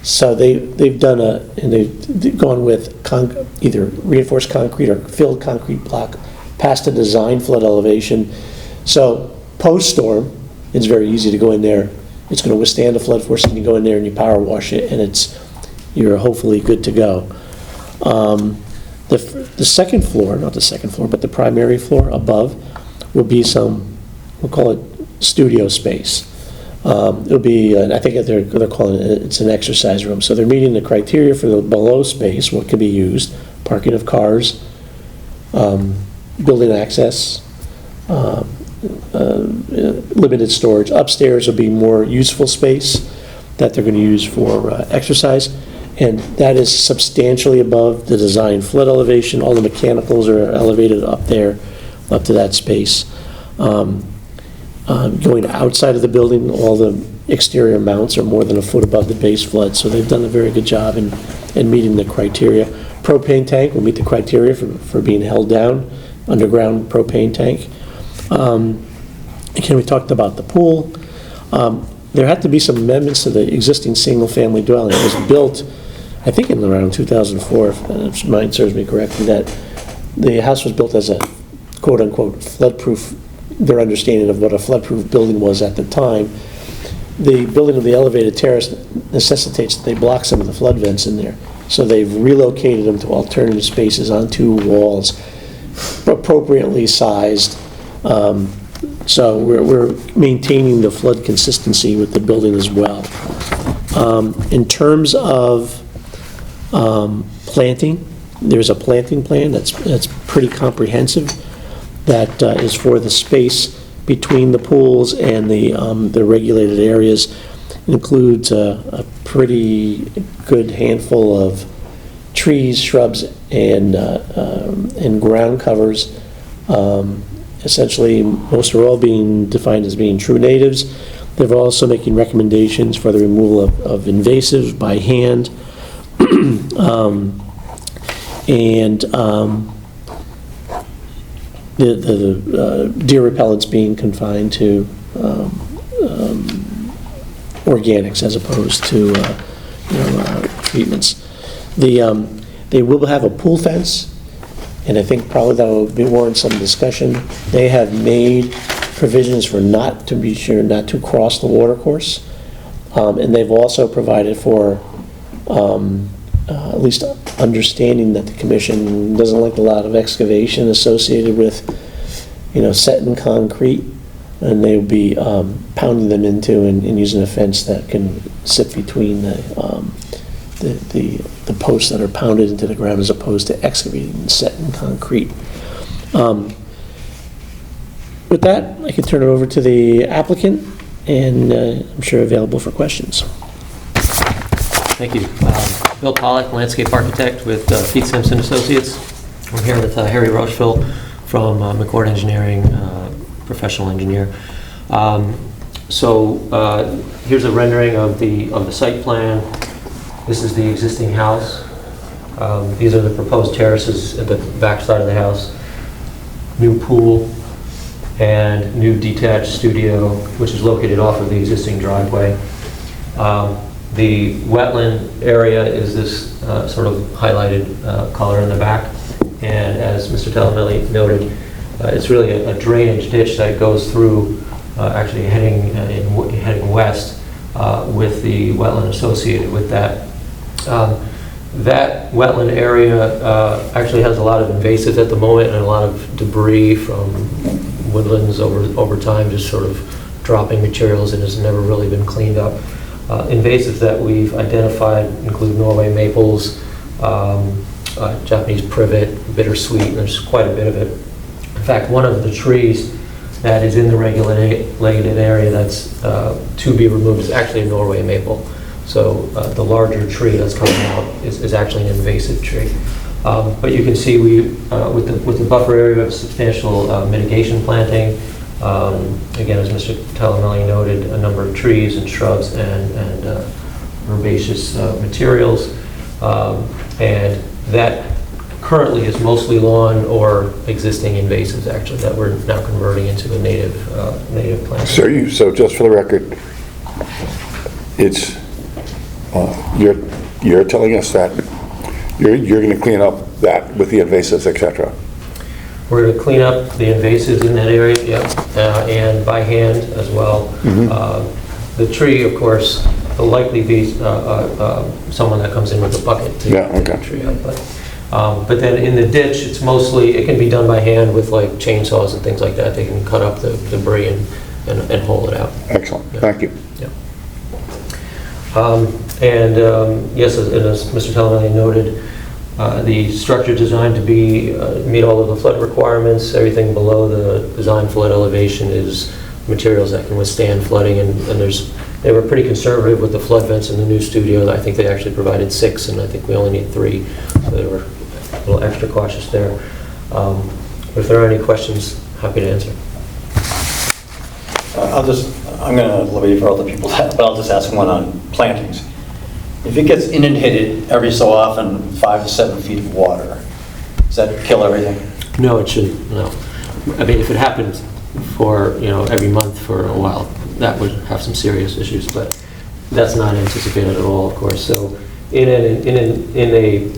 So they've done and they've gone with either reinforced concrete or filled concrete block past the design flood elevation. So post-storm, it's very easy to go in there. It's going to withstand a flood force, and you go in there and you power wash it, and you're hopefully good to go. The second floor, not the second floor, but the primary floor above will be some, we'll call it studio space. It'll be, I think they're calling it's an exercise room. So they're meeting the criteria for the below space, what can be used, parking of cars, building access, limited storage. Upstairs will be more useful space that they're going to use for exercise, and that is substantially above the design flood elevation. All the mechanicals are elevated up there, up to that space. Going outside of the building, all the exterior mounts are more than a foot above the base flood, so they've done a very good job in meeting the criteria. Propane tank will meet the criteria for being held down, underground propane tank. Again, we talked about the pool. There had to be some amendments to the existing single-family dwelling. It was built, I think, in around 2004, if mine serves me correctly, that the house was built as a quote-unquote flood-proof, their understanding of what a flood-proof building was at the time. The building of the elevated terrace necessitates that they block some of the flood vents in there. So they've relocated them to alternative spaces on 2 walls, appropriately sized. So we're maintaining the flood consistency with the building as well. In terms of planting, there's a planting plan that's pretty comprehensive. That is for the space between the pools and the regulated areas. It includes a pretty good handful of trees, shrubs, and ground covers. Essentially, most are all being defined as being true natives. They're also making recommendations for the removal of invasives by hand. The deer repellents being confined to organics as opposed to treatments. They will have a pool fence, and I think probably that will warrant some discussion. They have made provisions for not to cross the water course, and they've also provided for at least understanding that the commission doesn't like a lot of excavation associated with, set in concrete, and they'll be pounding them into and using a fence that can sit between the posts that are pounded into the ground as opposed to excavating and set in concrete. With that, I can turn it over to the applicant, and I'm sure available for questions. Thank you. Bill Pollack, landscape architect with Pete Simpson Associates. I'm here with Harry Rocheville from McCord Engineering, professional engineer. Here's a rendering of the site plan. This is the existing house. These are the proposed terraces at the back side of the house. New pool and new detached studio, which is located off of the existing driveway. The wetland area is this sort of highlighted color in the back. And as Mr. Talamelli noted, it's really a drainage ditch that goes through, actually heading west with the wetland associated with that. That wetland area actually has a lot of invasives at the moment and a lot of debris from woodlands over time, just sort of dropping materials, and has never really been cleaned up. Invasives that we've identified include Norway maples, Japanese privet, bittersweet, and there's quite a bit of it. In fact, one of the trees that is in the regulated area that's to be removed is actually a Norway maple. So the larger tree that's coming out is actually an invasive tree. But you can see with the buffer area, we have substantial mitigation planting. Again, as Mr. Talamelli noted, a number of trees and shrubs and herbaceous materials. And that currently is mostly lawn or existing invasives, actually, that we're now converting into a native plant. So just for the record, it's, you're telling us that you're going to clean up that with the invasives, et cetera? We're going to clean up the invasives in that area, and by hand as well. The tree, of course, will likely be someone that comes in with a bucket to take the tree out. But then in the ditch, it's mostly, it can be done by hand with like chainsaws and things like that. They can cut up the debris and haul it out. Excellent, thank you. Yeah. Yes, as Mr. Talamelli noted, the structure designed to meet all of the flood requirements. Everything below the design flood elevation is materials that can withstand flooding, and they were pretty conservative with the flood vents in the new studio. I think they actually provided 6, and I think we only need 3, so they were a little extra cautious there. If there are any questions, happy to answer. I'm going to leave for other people, but I'll just ask one on plantings. If it gets inundated every so often, 5 to 7 feet of water, does that kill everything? No, it shouldn't, no. I mean, if it happens for, every month for a while, that would have some serious issues, but that's not anticipated at all, of course. So in a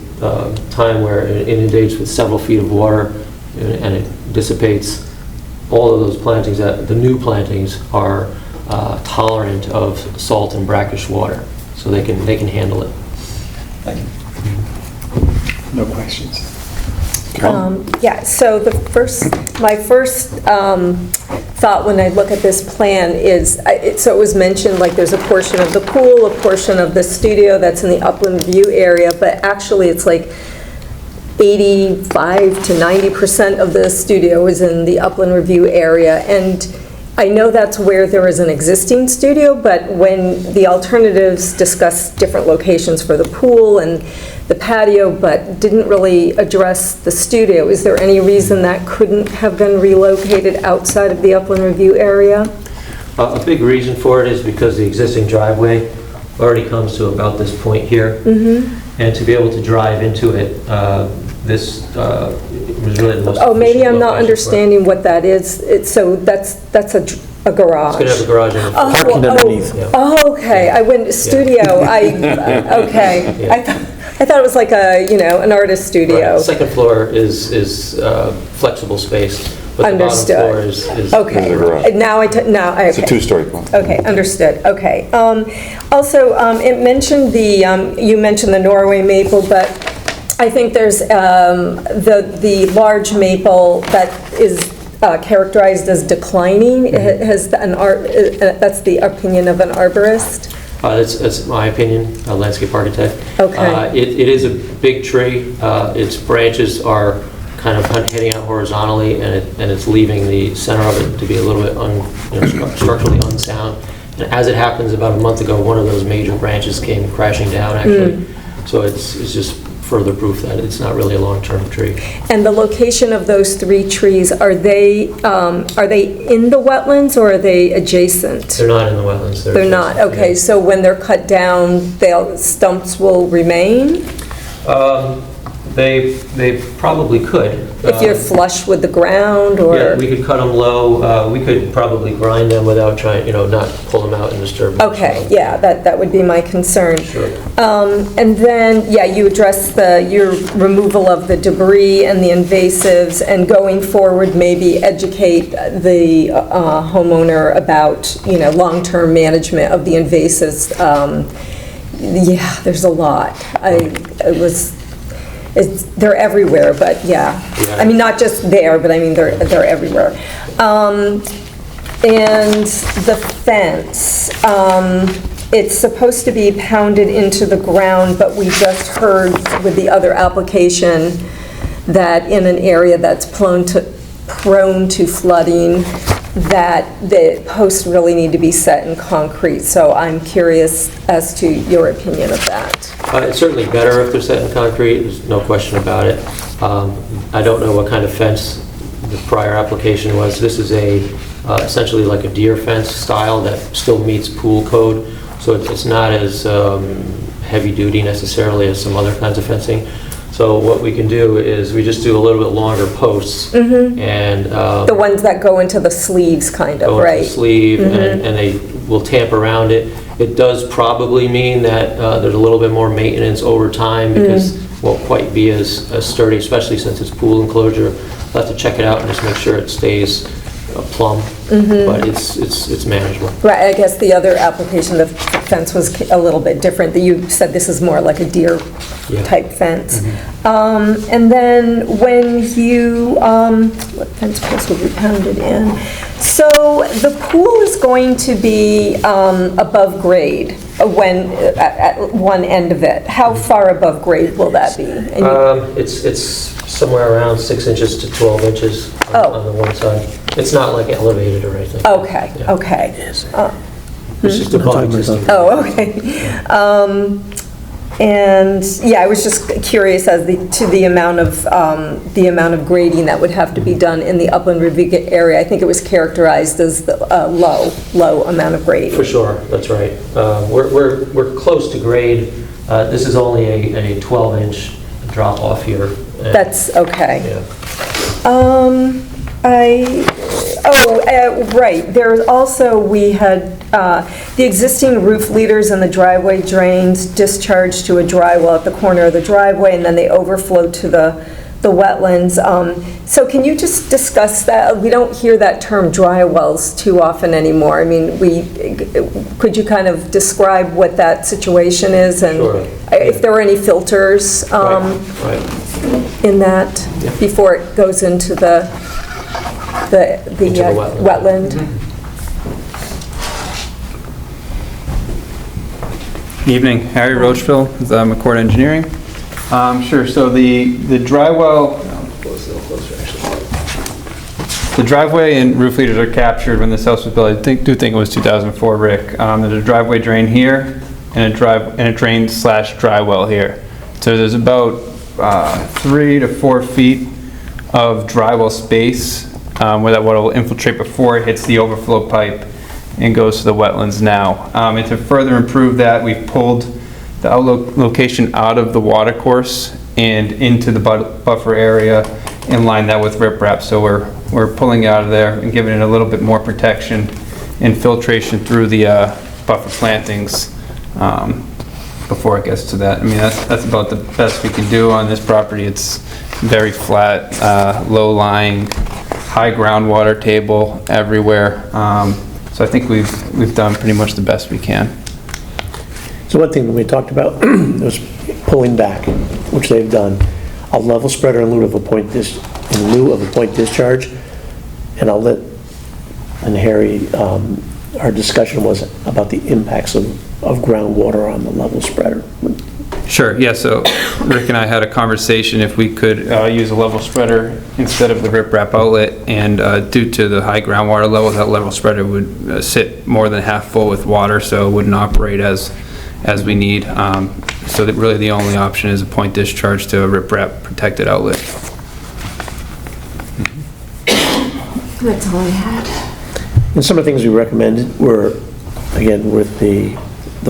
time where it inundates with several feet of water and it dissipates, all of those plantings, the new plantings are tolerant of salt and brackish water, so they can handle it. Thank you. No questions. Yeah, so my first thought when I look at this plan is, so it was mentioned like there's a portion of the pool, a portion of the studio that's in the upland view area, but actually it's like 85 to 90% of the studio is in the upland review area. And I know that's where there is an existing studio, but when the alternatives discuss different locations for the pool and the patio, but didn't really address the studio, is there any reason that couldn't have been relocated outside of the upland review area? A big reason for it is because the existing driveway already comes to about this point here. And to be able to drive into it, this was really the most. Oh, maybe I'm not understanding what that is. So that's a garage. It's going to have a garage in it. Parking underneath. Oh, okay. I went studio. Okay. Yeah. I thought it was like an artist studio. Right. The second floor is flexible space, but Understood. the bottom floor is Okay. the garage. Now It's a okay. 2-story plan. Okay, understood. Okay. Also, it mentioned you mentioned the Norway maple, but I think there's the large maple that is characterized as declining. Has that's the opinion of an arborist? That's my opinion, a landscape architect. Okay. It is a big tree. Its branches are kind of heading out horizontally, and it's leaving the center of it to be a little bit structurally unsound. And as it happens, about a month ago, one of those major branches came crashing down, actually. So it's just further proof that it's not really a long-term tree. And the location of those 3 trees, are they in the wetlands or are they adjacent? They're not in the wetlands. They're not, okay. Yeah. So when they're cut down, stumps will remain? They probably could. If you're flush with the ground, or? Yeah, we could cut them low. We could probably grind them without trying, not pull them out and disturb them. Okay, yeah, that would be my concern. Sure. And then, yeah, you addressed your removal of the debris and the invasives, and going forward, maybe educate the homeowner about, long-term management of the invasives. Yeah, there's a lot. They're everywhere, but yeah. I mean, not just there, but I mean, they're everywhere. And the fence, it's supposed to be pounded into the ground, but we just heard with the other application that in an area that's prone to flooding, that the posts really need to be set in concrete. So I'm curious as to your opinion of that. It's certainly better if they're set in concrete, there's no question about it. I don't know what kind of fence the prior application was. This is essentially like a deer fence style that still meets pool code, so it's not as heavy duty necessarily as some other kinds of fencing. So what we can do is we just do a little bit longer posts, and the ones that go into the sleeves, kind of, go into right? the sleeve, and they will tamp around it. It does probably mean that there's a little bit more maintenance over time, because it won't quite be as sturdy, especially since it's pool enclosure. We'll have to check it out and just make sure it stays plumb, but it's manageable. Right, I guess the other application, the fence was a little bit different. You said this is more like a deer type fence. And then when what fence post would be pounded in? So the pool is going to be above grade at one end of it. How far above grade will that be? It's somewhere around 6 inches to 12 inches on the one side. It's not like elevated or anything. Okay, Yeah. okay. It's just above existing. Oh, okay. And yeah, I was just curious as to the amount of grading that would have to be done in the upland review area. I think it was characterized as the low amount of grading. For sure, that's right. We're close to grade. This is only a 12-inch drop off here. That's okay. Yeah. Right, there's also, we had the existing roof leaders and the driveway drains discharged to a dry well at the corner of the driveway, and then they overflow to the wetlands. So can you just discuss that? We don't hear that term dry wells too often anymore. I mean, could you kind of describe what that situation is? And Sure. If there were any filters Right. in that before it goes into the wetland? Evening, Harry Rocheville with McCord Engineering. Sure, so the dry well, the driveway and roof leaders are captured when this house was built. I do think it was 2004, Rick. There's a driveway drain here and a drain/dry well here. So there's about 3 to 4 feet of dry well space where that water will infiltrate before it hits the overflow pipe and goes to the wetlands now. And to further improve that, we've pulled the location out of the water course and into the buffer area and lined that with riprap. So we're pulling it out of there and giving it a little bit more protection and filtration through the buffer plantings before it gets to that. I mean, that's about the best we can do on this property. It's very flat, low-lying, high groundwater table everywhere. So I think we've done pretty much the best we can. So one thing we talked about was pulling back, which they've done, a level spreader in lieu of a point discharge, and Harry, our discussion was about the impacts of groundwater on the level spreader. Sure, yeah, so Rick and I had a conversation if we could use a level spreader instead of the riprap outlet, and due to the high groundwater level, that level spreader would sit more than half full with water, so it wouldn't operate as we need. So that really the only option is a point discharge to a riprap protected outlet. That's all I had. And some of the things we recommended were, again, with the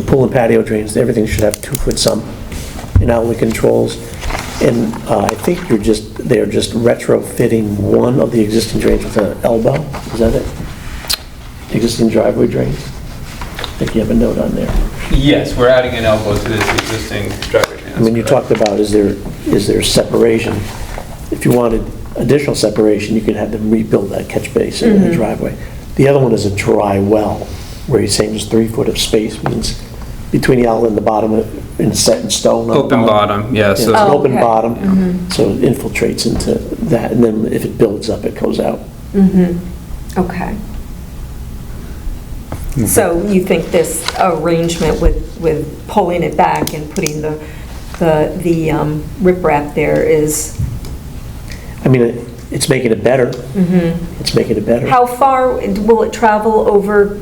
pool and patio drains, everything should have 2-foot sump and outlet controls. And I think they're just retrofitting one of the existing drains with an elbow, is that it? Existing driveway drains? I think you have a note on there. Yes, we're adding an elbow to this existing driveway. I mean, you talked about, is there separation? If you wanted additional separation, you could have them rebuild that catch basin in the driveway. The other one is a dry well, where you're saying there's 3 foot of space, means between the outlet and the bottom, and set in stone. on the Open bottom, yeah, Yeah, it's so, an open okay. bottom, so it infiltrates into that, and then if it builds up, it goes out. Okay. So you think this arrangement with pulling it back and putting the riprap there is, I mean, it's making it better. It's making it better. how far will it travel over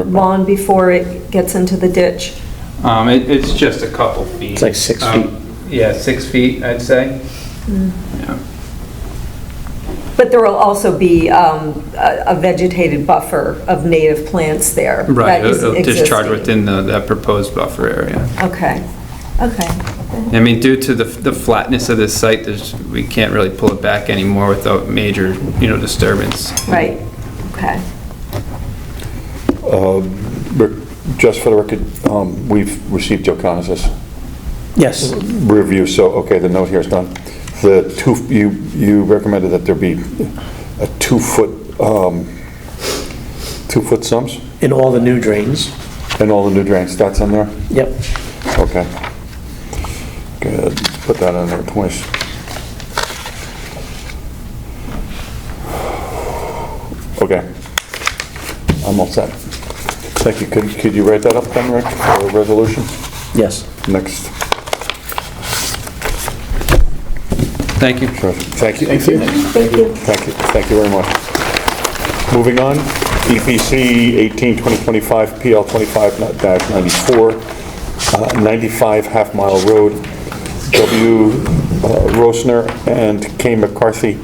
lawn before it gets into the ditch? it's just a couple feet. It's like 6 feet. Yeah, 6 feet, I'd say. Yeah. But there will also be a vegetated buffer of native plants there. Right, that is it'll discharge existing. within that proposed buffer area. Okay, okay. I mean, due to the flatness of this site, we can't really pull it back anymore without major, disturbance. Right, okay. Just for the record, we've received Joe Conis's Yes, review, so, okay, the note here is done. You recommended that there be a 2 foot, 2 foot sumps in all the new drains. and all the new drains, that's in there? Yep. Okay. Good, put that in there twice. Okay. I'm all set. Thank you. Could you write that up then, Rick, for a resolution? Yes. Next. Thank you. Sure. Thank you. Thank you. Thank you very much. Moving on, EPC 18-2025, PL 25-94, 95 Half Mile Road, W. Rosner and K. McCarthy,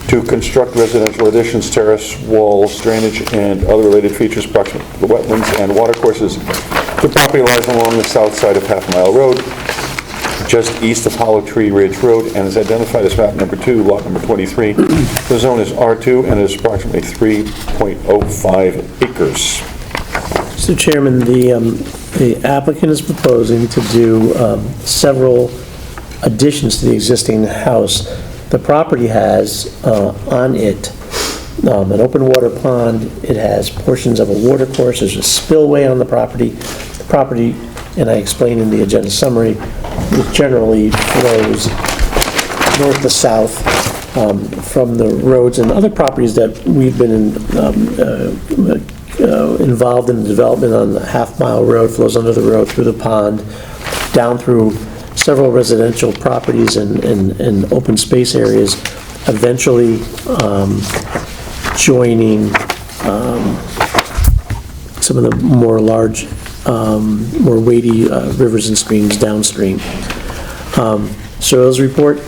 to construct residential additions, terrace, walls, drainage, and other related features proximate to the wetlands and watercourses. The property lies along the south side of Half Mile Road, just east of Hollow Tree Ridge Road, and is identified as map number 2, lot number 23. The zone is R2 and is approximately 3.05 acres. Mr. Chairman, the applicant is proposing to do several additions to the existing house. The property has on it an open water pond. It has portions of a water course. There's a spillway on the property. The property, and I explained in the agenda summary, it generally flows north to south from the roads and other properties that we've been involved in the development on the Half Mile Road, flows under the road, through the pond, down through several residential properties and open space areas, eventually joining some of the more large, more weighty rivers and streams downstream. Soils report,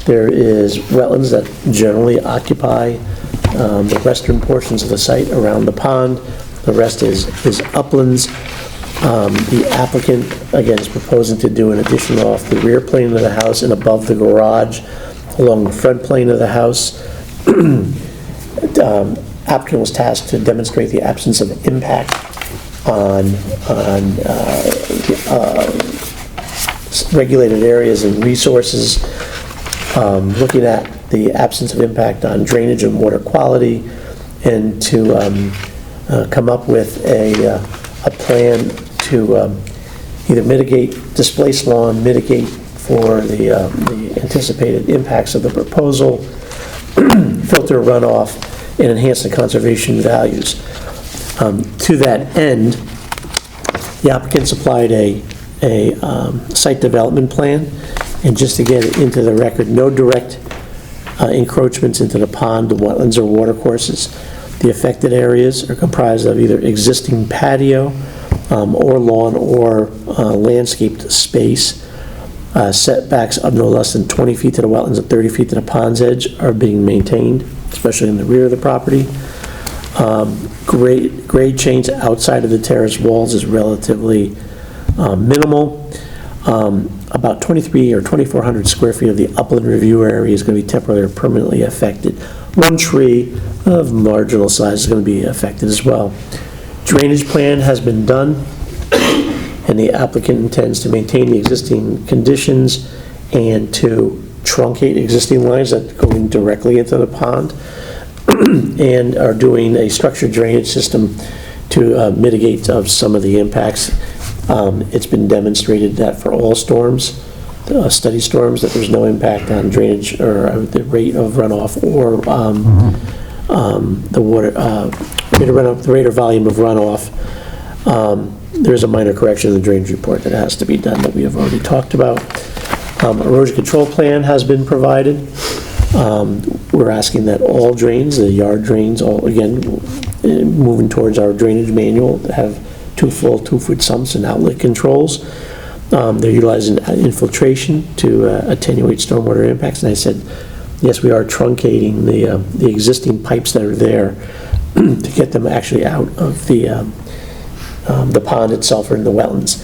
there is wetlands that generally occupy the western portions of the site around the pond. The rest is uplands. The applicant, again, is proposing to do an addition off the rear plane of the house and above the garage along the front plane of the house. Applicant was tasked to demonstrate the absence of impact on regulated areas and resources, looking at the absence of impact on drainage and water quality, and to come up with a plan to either mitigate, displace lawn, mitigate for the anticipated impacts of the proposal, filter runoff, and enhance the conservation values. To that end, the applicant supplied a site development plan, and just to get it into the record, no direct encroachments into the pond, the wetlands, or watercourses. The affected areas are comprised of either existing patio or lawn or landscaped space. Setbacks of no less than 20 feet to the wetlands and 30 feet to the pond's edge are being maintained, especially in the rear of the property. Grade change outside of the terrace walls is relatively minimal. about 23 or 2,400 square feet of the upland review area is going to be temporarily or permanently affected. One tree of marginal size is going to be affected as well. Drainage plan has been done, and the applicant intends to maintain the existing conditions and to truncate existing lines that go in directly into the pond, and are doing a structured drainage system to mitigate some of the impacts. It's been demonstrated that for all storms, study storms, that there's no impact on drainage or the rate of runoff or the water, the rate or volume of runoff. There's a minor correction in the drainage report that has to be done that we have already talked about. Erosion control plan has been provided. We're asking that all drains, the yard drains, all, again, moving towards our drainage manual, have 2 full 2-foot sumps and outlet controls. They're utilizing infiltration to attenuate stormwater impacts. And I said, yes, we are truncating the existing pipes that are there to get them actually out of the pond itself or in the wetlands.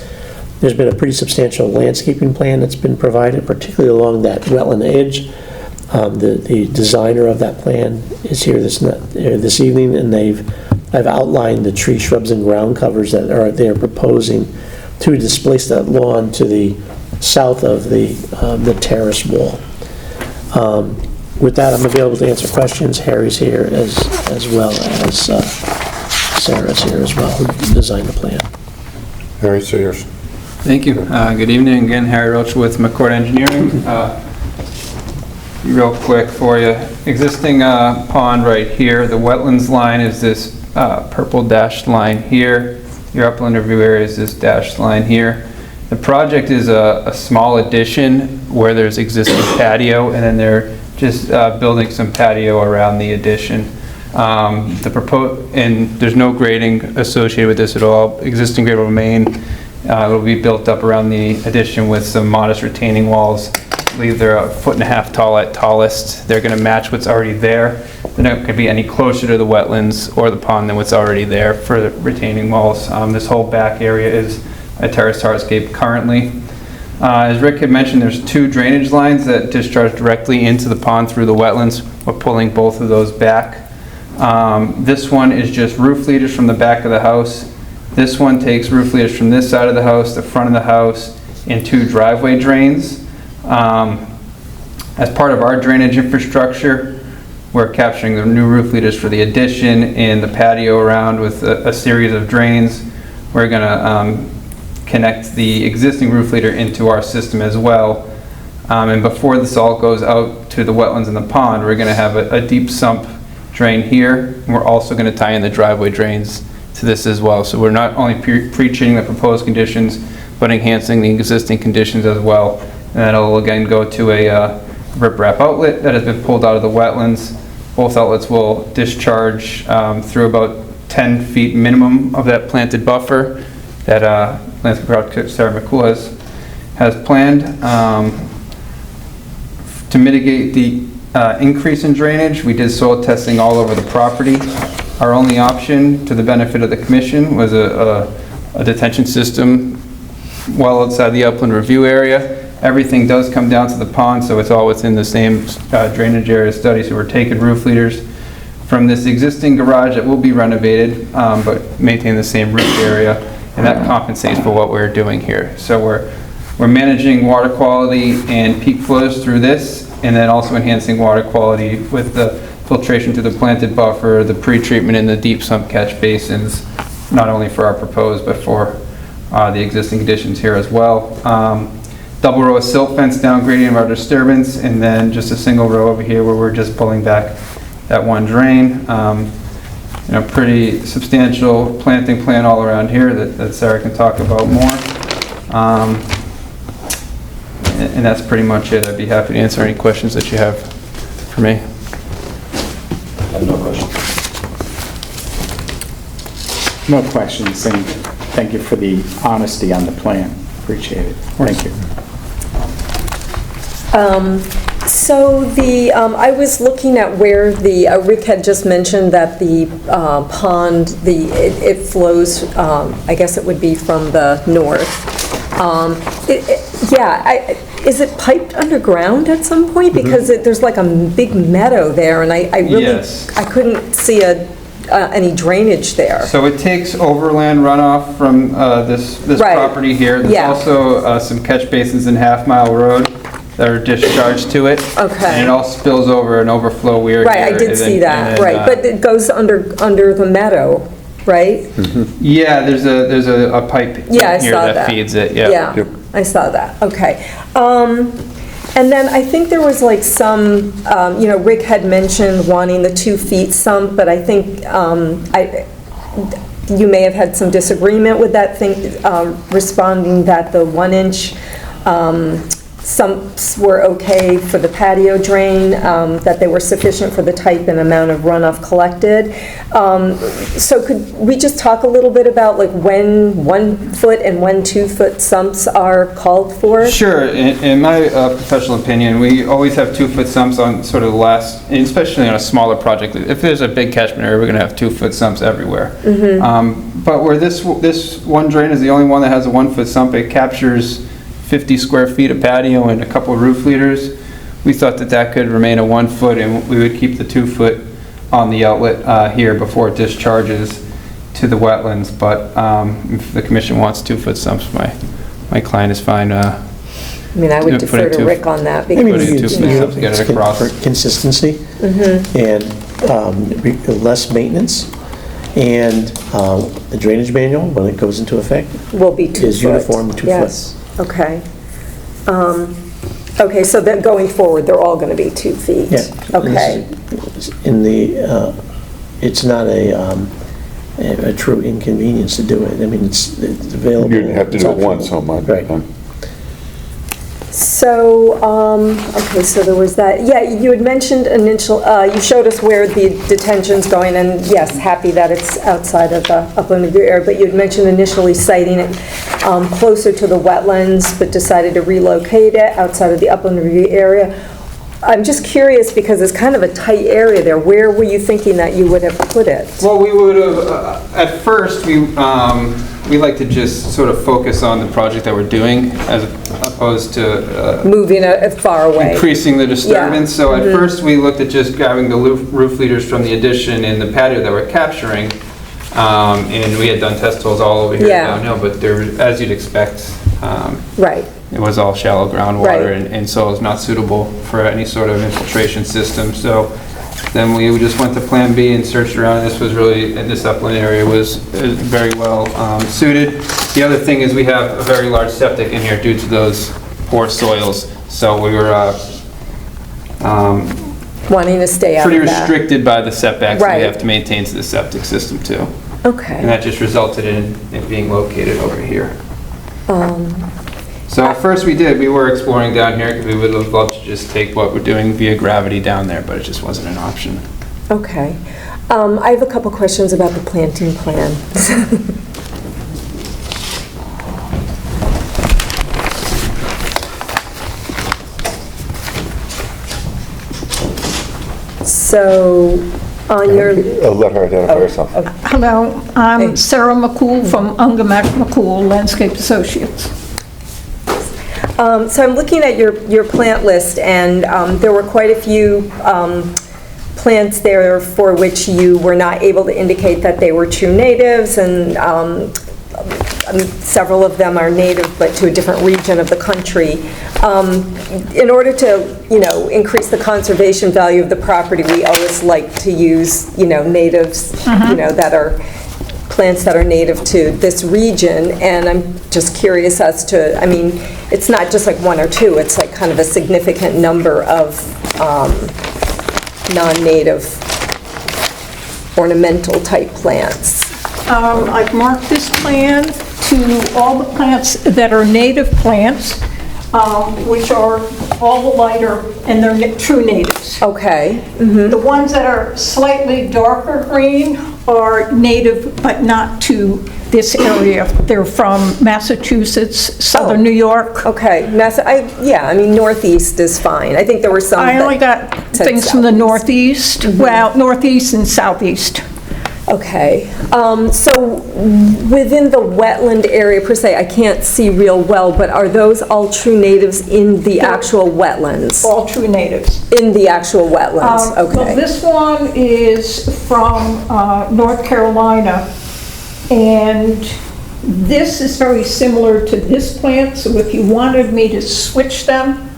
There's been a pretty substantial landscaping plan that's been provided, particularly along that wetland edge. The designer of that plan is here this evening, and I've outlined the tree, shrubs, and ground covers that they're proposing to displace that lawn to the south of the terrace wall. With that, I'm available to answer questions. Harry's here as well as Sarah's here as well, who designed the plan. Harry, so yours. Thank you. Good evening again, Harry Roach with McCord Engineering. Real quick for you, existing pond right here, the wetlands line is this purple dashed line here. Your upland review area is this dashed line here. The project is a small addition where there's existing patio, and then they're just building some patio around the addition. And there's no grading associated with this at all. Existing grade will remain. It'll be built up around the addition with some modest retaining walls. I believe they're 1.5 feet tall at tallest. They're going to match what's already there. They're not going to be any closer to the wetlands or the pond than what's already there for the retaining walls. This whole back area is a terraced hardscape currently. As Rick had mentioned, there's 2 drainage lines that discharge directly into the pond through the wetlands. We're pulling both of those back. This one is just roof leaders from the back of the house. This one takes roof leaders from this side of the house, the front of the house, and 2 driveway drains. As part of our drainage infrastructure, we're capturing the new roof leaders for the addition and the patio around with a series of drains. We're going to connect the existing roof leader into our system as well. And before this all goes out to the wetlands and the pond, we're going to have a deep sump drain here. And we're also going to tie in the driveway drains to this as well. So we're not only pre-treating the proposed conditions, but enhancing the existing conditions as well. And that'll again go to a riprap outlet that has been pulled out of the wetlands. Both outlets will discharge through about 10 feet minimum of that planted buffer that landscape architect Sarah McCool has planned. To mitigate the increase in drainage, we did soil testing all over the property. Our only option, to the benefit of the commission, was a detention system well outside the upland review area. Everything does come down to the pond, so it's all within the same drainage area study. So we're taking roof leaders from this existing garage that will be renovated, but maintain the same roof area, and that compensates for what we're doing here. So we're managing water quality and peak flows through this, and then also enhancing water quality with the filtration to the planted buffer, the pre-treatment in the deep sump catch basins, not only for our proposed, but for the existing conditions here as well. Double row of silt fence down gradient of our disturbance, and then just a single row over here where we're just pulling back that one drain. Pretty substantial planting plan all around here that Sarah can talk about more. And that's pretty much it. I'd be happy to answer any questions that you have for me. I have no questions. No questions, and thank you for the honesty on the plan. Appreciate it. Thank you. So I was looking at where Rick had just mentioned that the pond, it flows, I guess it would be from the north. Yeah, is it piped underground at some Mm-hmm. point? Because there's like a big meadow there, and I really, Yes. I couldn't see any drainage there. So it takes overland runoff from this Right. property here. There's Yeah. also some catch basins in Half Mile Road that are discharged to it. Okay. And it all spills over an overflow weir Right, I here, did and see then- that, and then, right, but it goes under the meadow, right? Yeah, there's a pipe Yeah, I here saw that that. feeds it, yeah. Yeah, I saw that, okay. And then I think there was like some, Rick had mentioned wanting the 2 feet sump, but I think you may have had some disagreement with that thing, responding that the 1-inch sumps were okay for the patio drain, that they were sufficient for the type and amount of runoff collected. So could we just talk a little bit about like when 1 foot and when 2 foot sumps are called for? Sure, in my professional opinion, we always have 2 foot sumps on sort of the last, and especially on a smaller project. If there's a big catchment area, we're gonna have 2 foot sumps everywhere. But where this one drain is the only one that has a 1 foot sump, it captures 50 square feet of patio and a couple of roof leaders. We thought that could remain a 1 foot, and we would keep the 2 foot on the outlet here before it discharges to the wetlands. But if the commission wants 2 foot sumps, my client is fine. I mean, I would Put it defer to two- Rick on that I mean, because, Put it in 2 foot sumps, get it across. for consistency and less maintenance, and the drainage manual, when it goes into effect, will be 2 foot. is uniform 2 foot. Yes, okay. Okay, so then going forward, they're all going to be 2 feet? Yeah. Okay, In the, it's not a true inconvenience to do it. I mean, it's available. You have to It's do it optional. once, so much. Right. so, okay, so there was that. Yeah, you had mentioned you showed us where the detention's going, and yes, happy that it's outside of the upland review area, but you had mentioned initially siting it closer to the wetlands, but decided to relocate it outside of the upland review area. I'm just curious, because it's kind of a tight area there. Where were you thinking that you would have put it? Well, we would have, at first, we like to just sort of focus on the project that we're doing as opposed to Moving it far away? increasing the disturbance. Yeah. So at first, we looked at just grabbing the roof leaders from the addition and the patio that we're capturing. And we had done test holes all over here Yeah. downhill, but there, as you'd expect, Right. it was all shallow groundwater, Right. and so it's not suitable for any sort of infiltration system. So then we just went to Plan B and searched around. This was really, in this upland area was very well suited. The other thing is we have a very large septic in here due to those poor soils. So we were Wanting to stay out of pretty that? restricted by the setbacks that we Right. have to maintain to the septic system too. And Okay. that just resulted in it being located over here. So at first we were exploring down here because we would have loved to just take what we're doing via gravity down there, but it just wasn't an option. Okay. I have a couple questions about the planting plan. So, on your, Let her identify herself. Hello, Hey. I'm Sarah McCool from Ungamack McCool Landscape Associates. so I'm looking at your plant list, and there were quite a few plants there for which you were not able to indicate that they were true natives, and several of them are native, but to a different region of the country. In order to, increase the conservation value of the property, we always like to use, natives, that are plants that are native to this region, and I'm just curious as to, I mean, it's not just like 1 or 2, it's like kind of a significant number of non-native ornamental type plants. I've marked this plan to all the plants that are native plants, which are all the lighter, and they're true natives. Okay. The ones that are slightly darker green are native, but not to this area. They're from Massachusetts, southern New York. Okay, northeast is fine. I think there were some I only that got said things from the southeast. northeast, well, northeast and southeast. Okay, so within the wetland area per se, I can't see real well, but are those all true natives in the actual wetlands? All true natives. In the actual wetlands, Well, okay. this one is from North Carolina, and this is very similar to this plant, so if you wanted me to switch them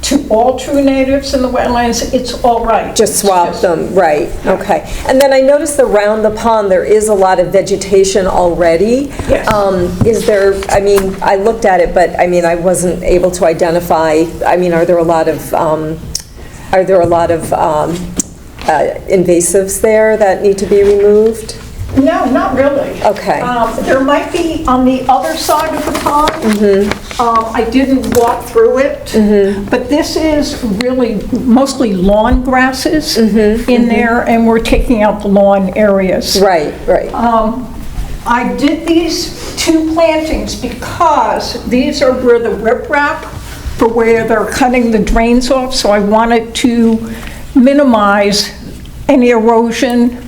to all true natives in the wetlands, it's all right. Just swap them, right, okay. And then I noticed around the pond, there is a lot of vegetation already. Yes. Is there, I mean, I looked at it, but I mean, I wasn't able to identify, I mean, are there a lot of invasives there that need to be removed? No, not really. Okay. There might be on the other side of the pond. I didn't walk through it, but this is really mostly lawn grasses in there, and we're taking out the lawn areas. Right, right. I did these two plantings because these are where the riprap, for where they're cutting the drains off, so I wanted to minimize any erosion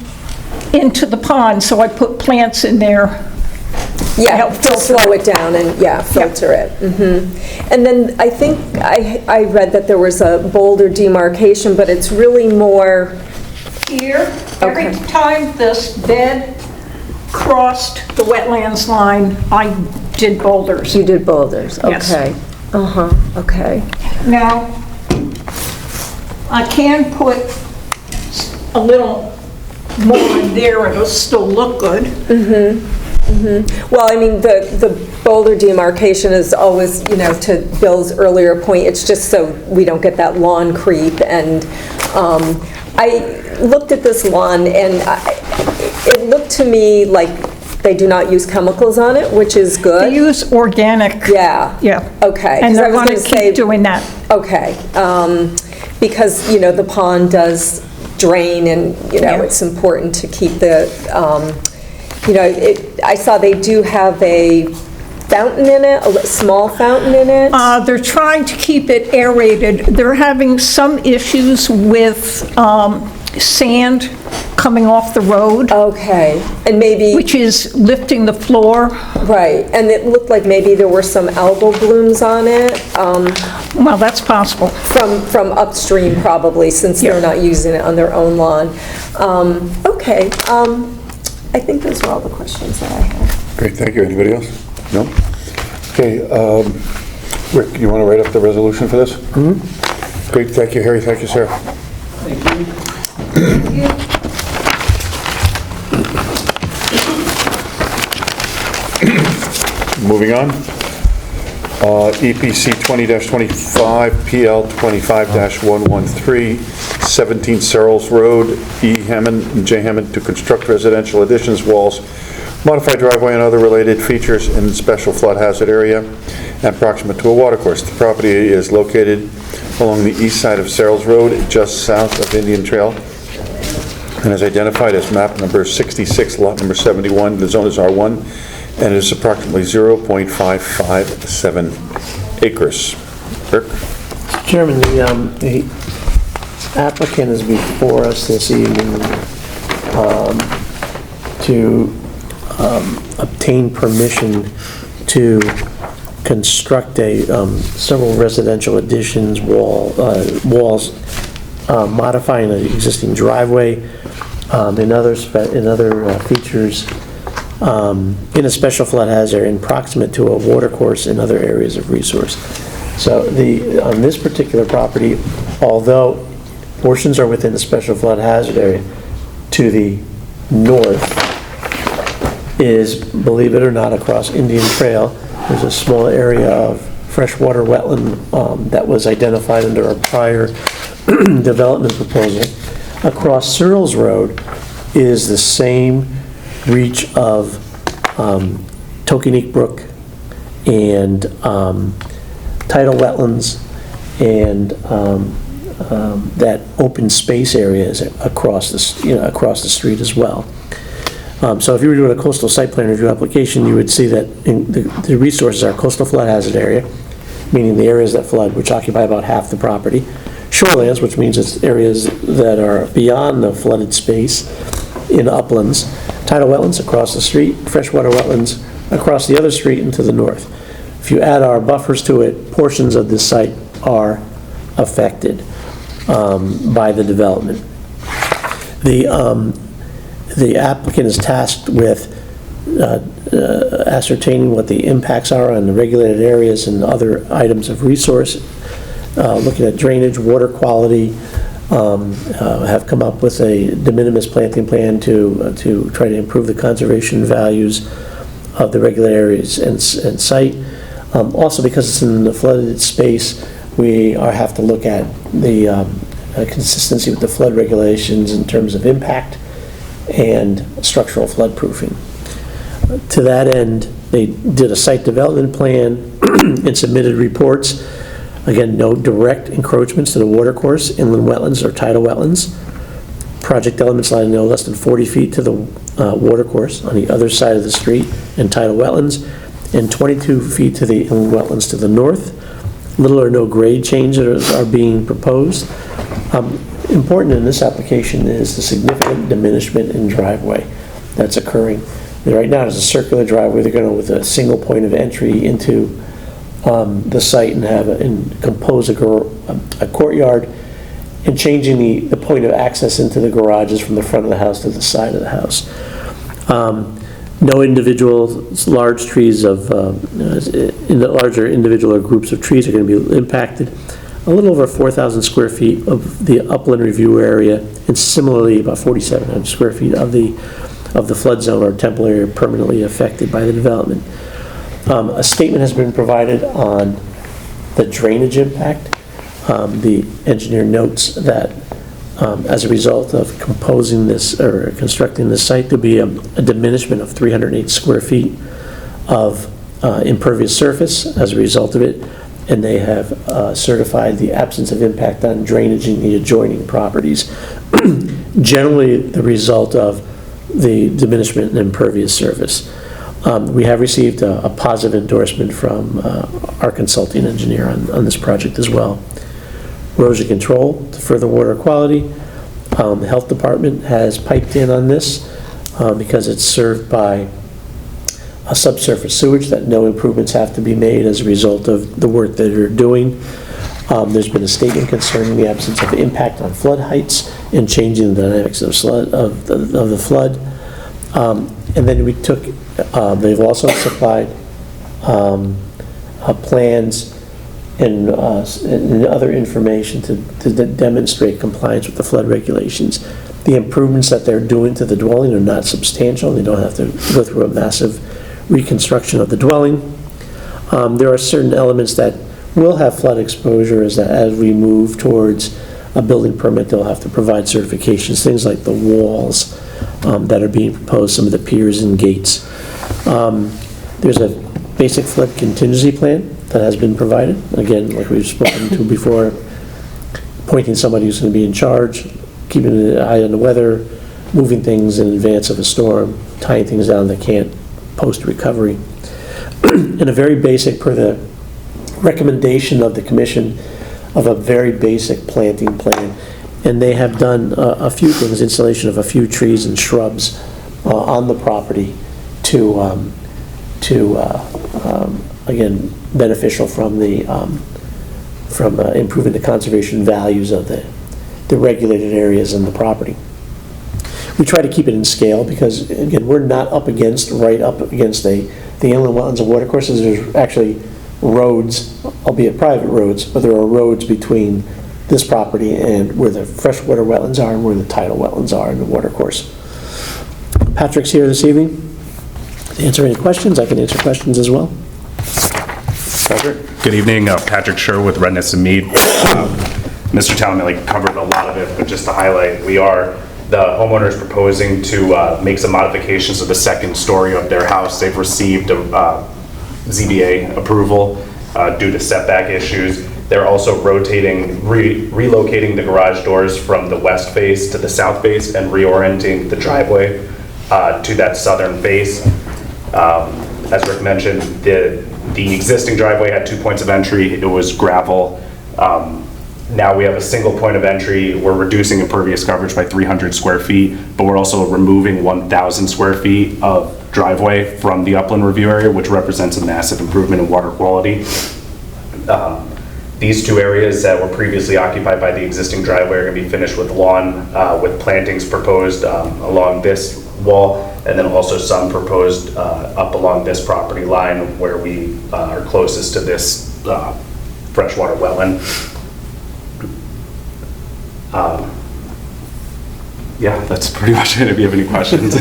into the pond, so I put plants in there. Yeah, help to filter slow it down and, yeah, filter it. And then I think I read that there was a boulder demarcation, but it's really more, Here, every Okay. time this bed crossed the wetlands line, I did boulders. you did boulders, Yes. okay. Okay. Now, I can put a little more in there, and it'll still look good. Well, I mean, the boulder demarcation is always, you know, to Bill's earlier point, it's just so we don't get that lawn creep. And I looked at this lawn, and it looked to me like they do not use chemicals on it, which is good. They use organic. Yeah. Yeah. Okay. And 'Cause I they're was going to gonna say- keep doing that. Okay, because, you know, the pond does drain, and, you know, Yeah. it's important to keep the, you know, I saw they do have a fountain in it, a small fountain in it. They're trying to keep it aerated. They're having some issues with sand coming off the road, Okay, and maybe, which is lifting the floor. right, and it looked like maybe there were some algal blooms on it, Well, that's possible. from upstream probably, since they're Yeah. not using it on their own lawn. Okay, I think those are all the questions that I have. Great, thank you. Anybody else? No? Okay, Rick, you want to write up the resolution for this? Great, thank you, Harry, thank you, Sarah. Moving on. EPC 20-25, PL 25-113, 17 Searles Road, E. Hammond and J. Hammond, to construct residential additions, walls, modify driveway and other related features in special flood hazard area and proximate to a watercourse. The property is located along the east side of Searles Road, just south of Indian Trail, and is identified as map number 66, lot number 71. The zone is R1, and it is approximately 0.557 acres. Rick? Chairman, the applicant is before us this evening to obtain permission to construct several residential additions, walls, modifying an existing driveway, and other features in a special flood hazard and proximate to a watercourse and other areas of resource. So on this particular property, although portions are within the special flood hazard area, to the north is, believe it or not, across Indian Trail, there's a small area of freshwater wetland that was identified under a prior development proposal. Across Searles Road is the same reach of Tokenique Brook and tidal wetlands, and that open space area is across the street as well. So if you were doing a coastal site plan review application, you would see that the resources are coastal flood hazard area, meaning the areas that flood, which occupy about half the property. Shorelands, which means it's areas that are beyond the flooded space, in uplands, tidal wetlands across the street, freshwater wetlands across the other street and to the north. If you add our buffers to it, portions of this site are affected by the development. The applicant is tasked with ascertaining what the impacts are on the regulated areas and other items of resource, looking at drainage, water quality, have come up with a de minimis planting plan to try to improve the conservation values of the regulated areas and site. Also, because it's in the flooded space, we have to look at the consistency with the flood regulations in terms of impact and structural flood proofing. To that end, they did a site development plan and submitted reports. Again, no direct encroachments to the watercourse, inland wetlands, or tidal wetlands. Project elements lying no less than 40 feet to the watercourse on the other side of the street and tidal wetlands, and 22 feet to the inland wetlands to the north. Little or no grade changes are being proposed. Important in this application is the significant diminishment in driveway that's occurring. Right now, there's a circular driveway. They're going to, with a single point of entry into the site and compose a courtyard, and changing the point of access into the garages from the front of the house to the side of the house. No individual large trees larger individual or groups of trees are going to be impacted. A little over 4,000 square feet of the upland review area, and similarly about 4,700 square feet of the flood zone are temporarily or permanently affected by the development. A statement has been provided on the drainage impact. The engineer notes that as a result of composing this or constructing this site, there'll be a diminishment of 308 square feet of impervious surface as a result of it, and they have certified the absence of impact on drainage in the adjoining properties. Generally, the result of the diminishment in impervious surface. We have received a positive endorsement from our consulting engineer on this project as well. Erosion control to further water quality. The health department has piped in on this because it's served by a subsurface sewage that no improvements have to be made as a result of the work that they're doing. There's been a statement concerning the absence of impact on flood heights and changing the dynamics of the flood. And then we took, they've also supplied plans and other information to demonstrate compliance with the flood regulations. The improvements that they're doing to the dwelling are not substantial. They don't have to go through a massive reconstruction of the dwelling. There are certain elements that will have flood exposure as we move towards a building permit. They'll have to provide certifications, things like the walls that are being proposed, some of the piers and gates. There's a basic flood contingency plan that has been provided. Again, like we've spoken to before, appointing somebody who's going to be in charge, keeping an eye on the weather, moving things in advance of a storm, tying things down that can't post-recovery. And a very basic, per the recommendation of the commission, of a very basic planting plan. And they have done a few things, installation of a few trees and shrubs on the property to again, beneficial from improving the conservation values of the regulated areas in the property. We try to keep it in scale because, again, we're not right up against the inland wetlands and watercourses. There's actually roads, albeit private roads, but there are roads between this property and where the freshwater wetlands are and where the tidal wetlands are in the watercourse. Patrick's here this evening to answer any questions. I can answer questions as well. Patrick? Good evening, Patrick Scher with Redness and Mead. Mr. Talamilli covered a lot of it, but just to highlight, the homeowner is proposing to make some modifications to the second story of their house. They've received a ZBA approval due to setback issues. They're also relocating the garage doors from the west face to the south face and reorienting the driveway to that southern face. As Rick mentioned, the existing driveway had 2 points of entry. It was gravel. Now we have a single point of entry. We're reducing impervious coverage by 300 square feet, but we're also removing 1,000 square feet of driveway from the upland review area, which represents a massive improvement in water quality. These two areas that were previously occupied by the existing driveway are going to be finished with lawn, with plantings proposed along this wall, and then also some proposed up along this property line where we are closest to this freshwater wetland. Yeah, that's pretty much it. If you have any questions.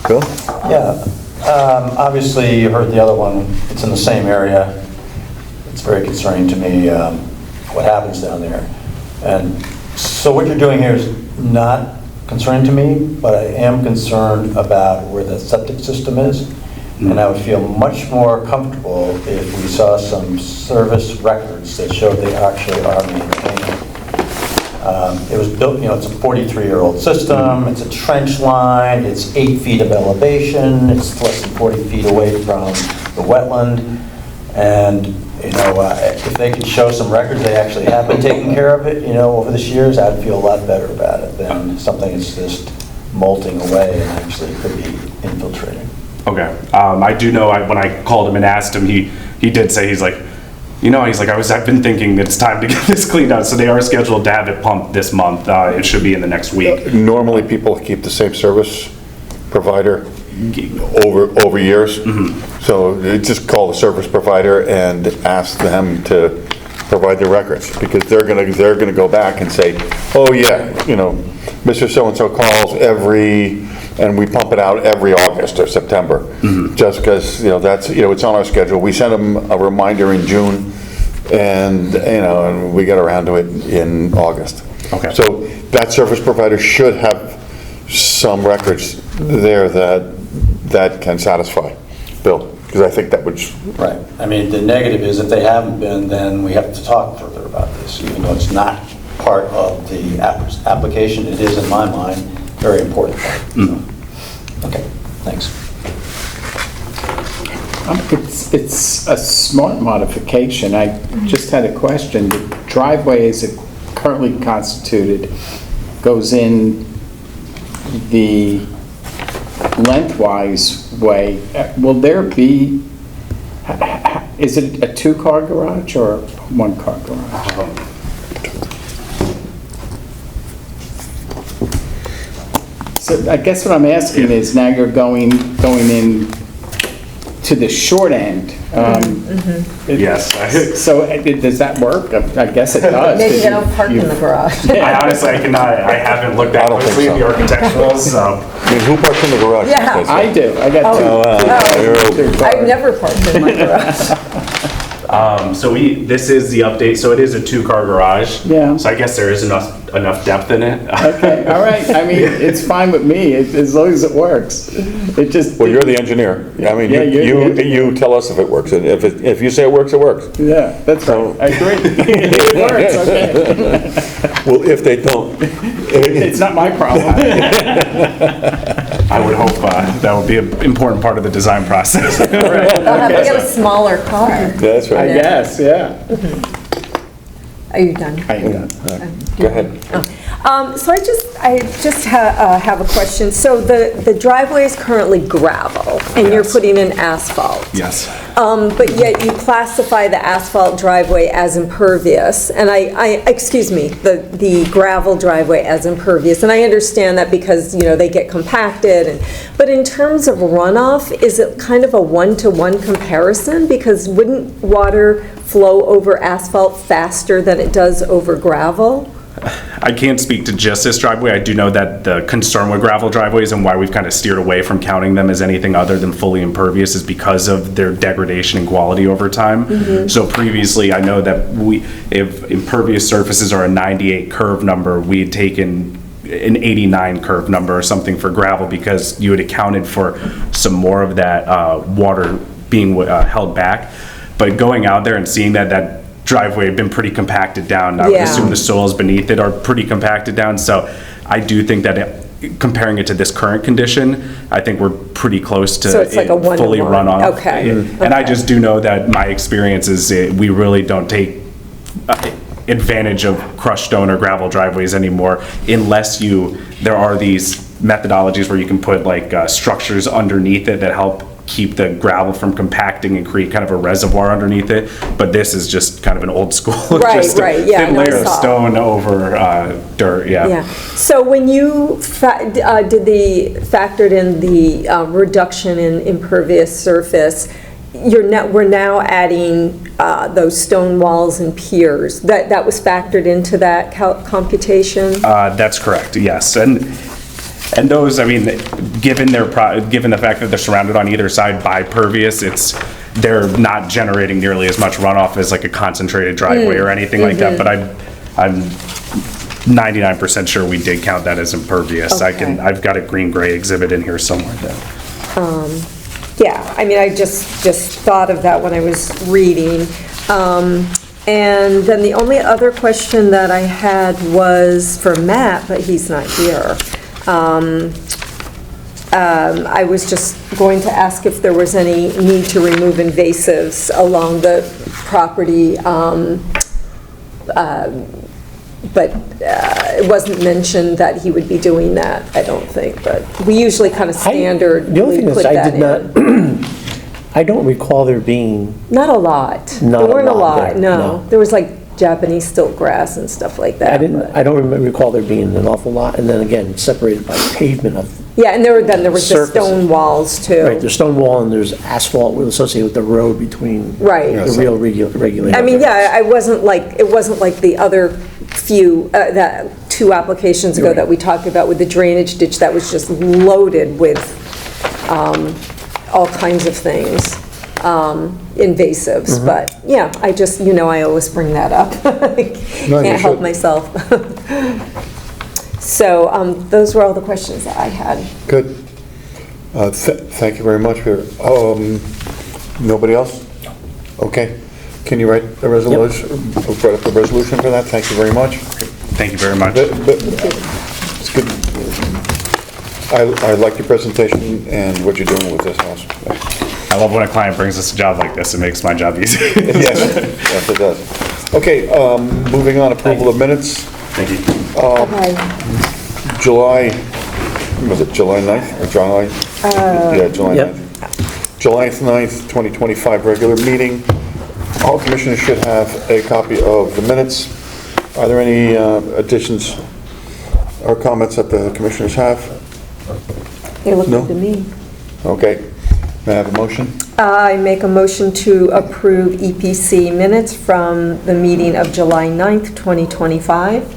Bill? Yeah, obviously you heard the other one, it's in the same area. It's very concerning to me what happens down there. And so what you're doing here is not concerning to me, but I am concerned about where the septic system is. And I would feel much more comfortable if we saw some service records that showed they actually are maintained. It was built, it's a 43-year-old system, it's a trench line, it's 8 feet of elevation, it's less than 40 feet away from the wetland. And, if they could show some records they actually have been taking care of it, over this years, I'd feel a lot better about it than something that's just molting away and actually could be infiltrating. Okay. I do know when I called him and asked him, he did say, he's like, I've been thinking that it's time to get this cleaned out. So they are scheduled to have it pumped this month. It should be in the next week. Normally, people keep the same service provider over years. Mm-hmm. So you just call the service provider and ask them to provide their records, because they're gonna go back and say, oh yeah, Mr. So-and-so calls and we pump it out every August or September. Mm-hmm. Just because, that's, it's on our schedule. We send them a reminder in June, and we get around to it in August. Okay. So that service provider should have some records there that can satisfy. Bill, because I think that would... Right. I mean, the negative is if they haven't been, then we have to talk further about this, even though it's not part of the application. It is, in my mind, very important. Mm-hmm. Okay, thanks. It's a smart modification. I just had a question. The driveway, as it currently constituted, goes in the lengthwise way. Will there be, is it a two-car garage or a one-car garage? So I guess what I'm asking is, now you're going in to the short end. Yes. So does that work? I guess it does. Maybe they don't park in the garage. I honestly, I haven't looked that closely at the architectural, so. I mean, who parks in the garage? Yeah, I do. I got two. I've never parked in my garage. So this is the update. So it is a two-car garage. Yeah. So I guess there is enough depth in it. Okay, all right. I mean, it's fine with me, as long as it works. It just... Well, you're the engineer. I mean, Yeah, you tell us if it works. And if you say it works, it works. Yeah, that's right. I agree. It works, okay. Well, if they don't... It's not my problem. I would hope that would be an important part of the design process. Right. They'll have to get a smaller car. That's right. I guess, yeah. Are you done? I am done. Go ahead. So I just have a question. So the driveway is currently gravel, and you're putting in asphalt. Yes. But yet you classify the asphalt driveway as impervious, and the gravel driveway as impervious. And I understand that because, they get compacted. But in terms of runoff, is it kind of a one-to-one comparison? Because wouldn't water flow over asphalt faster than it does over gravel? I can't speak to just this driveway. I do know that the concern with gravel driveways and why we've kind of steered away from counting them as anything other than fully impervious is because of their degradation in quality over time. Mm-hmm. So previously, I know that if impervious surfaces are a 98 curve number, we had taken an 89 curve number or something for gravel because you had accounted for some more of that water being held back. But going out there and seeing that driveway had been pretty compacted down. I would assume the soils beneath it are pretty compacted down. So I do think that comparing it to this current condition, I think we're pretty close to so it's like a fully run off. Okay. And I just do know that my experience is we really don't take advantage of crushed stone or gravel driveways anymore, unless there are these methodologies where you can put like structures underneath it that help keep the gravel from compacting and create kind of a reservoir underneath it. But this is just kind of an old school, Right, just a right, yeah, thin no, I layer of saw. stone over dirt, Yeah. So when you factored in the reduction in impervious surface, we're now adding those stone walls and piers. That was factored into that computation? That's correct, yes. And those, I mean, given the fact that they're surrounded on either side by pervious, they're not generating nearly as much runoff as like a concentrated driveway or anything like that. But I'm 99% sure we did count that as impervious. Okay. I've got a green-gray exhibit in here somewhere though. Yeah, I mean, I just thought of that when I was reading. And then the only other question that I had was for Matt, but he's not here. I was just going to ask if there was any need to remove invasives along the property, but it wasn't mentioned that he would be doing that, I don't think, but we usually kind of standard. The only thing is, I don't recall there being... Not a lot. Not There weren't a a lot lot, there, no. no. There was like Japanese stilt grass and stuff like that. but- I don't recall there being an awful lot, and then again, separated by pavement of... Yeah, and there was the Surfaces. stone walls too. Right, there's stone wall and there's asphalt associated with the road between Right. the real regulated. I mean, yeah, it wasn't like the other few, that 2 applications ago that we talked about with the drainage ditch that was just loaded with all kinds of things, invasives, but yeah, I just, I always bring that up. No, you Can't help should. myself. So those were all the questions that I had. Good. Thank you very much, Peter. Nobody else? Okay. Can you write a resolution, write up the resolution for that? Thank you very much. Thank you very much. It's good. I like your presentation and what you're doing with this house. I love when a client brings us a job like this. It makes my job easy. Yes, it does. Okay, moving on, approval of minutes. Thank you. Okay. July 9th or July? Yeah, July Yep. 9th. July 9th, 2025 regular meeting. All commissioners should have a copy of the minutes. Are there any additions or comments that the commissioners have? They look No? good to me. Okay. May I have a motion? I make a motion to approve EPC minutes from the meeting of July 9th, 2025.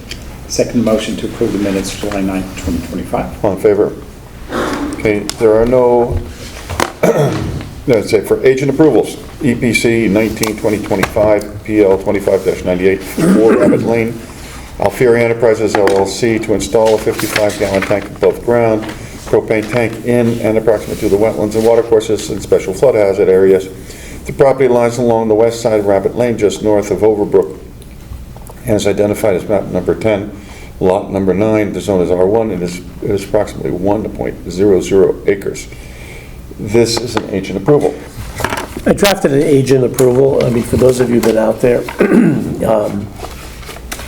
Second motion to approve the minutes July 9th, 2025. All in favor? Okay, there are no, let's say for agent approvals, EPC 19-2025, PL 25-98, 4 Rabbit Lane, Alfieri Enterprises LLC to install a 55-gallon tank above ground, propane tank in and approximate to the wetlands and watercourses and special flood hazard areas. The property lies along the west side of Rabbit Lane, just north of Overbrook, and is identified as map number 10, lot number 9. The zone is R1 and it is approximately 1.00 acres. This is an agent approval. I drafted an agent approval, I mean, for those of you that are out there,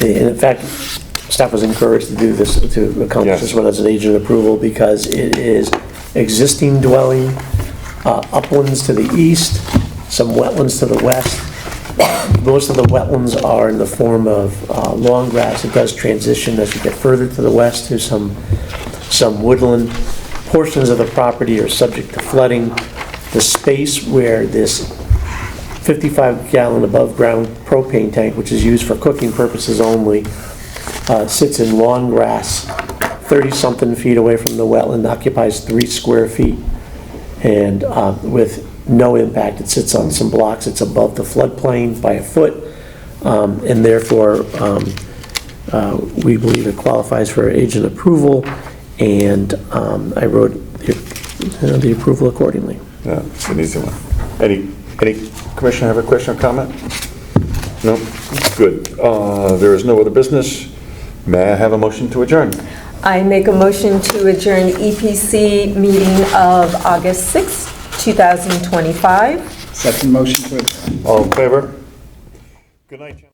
and in fact, staff was encouraged to do this, to accomplish this one as an agent approval because it is existing dwelling, uplands to the east, some wetlands to the west. Most of the wetlands are in the form of lawn grass. It does transition as you get further to the west to some woodland. Portions of the property are subject to flooding. The space where this 55-gallon above-ground propane tank, which is used for cooking purposes only, sits in lawn grass, 30-something feet away from the wetland, occupies 3 square feet, and with no impact. It sits on some blocks. It's above the floodplain by a foot, and therefore we believe it qualifies for agent approval, and I wrote the approval accordingly. Yeah, it's an easy one. Any commissioner have a question or comment? No? Good. There is no other business. May I have a motion to adjourn? I make a motion to adjourn EPC meeting of August 6th, 2025. Second motion to adjourn. All in favor? Good night, gentlemen.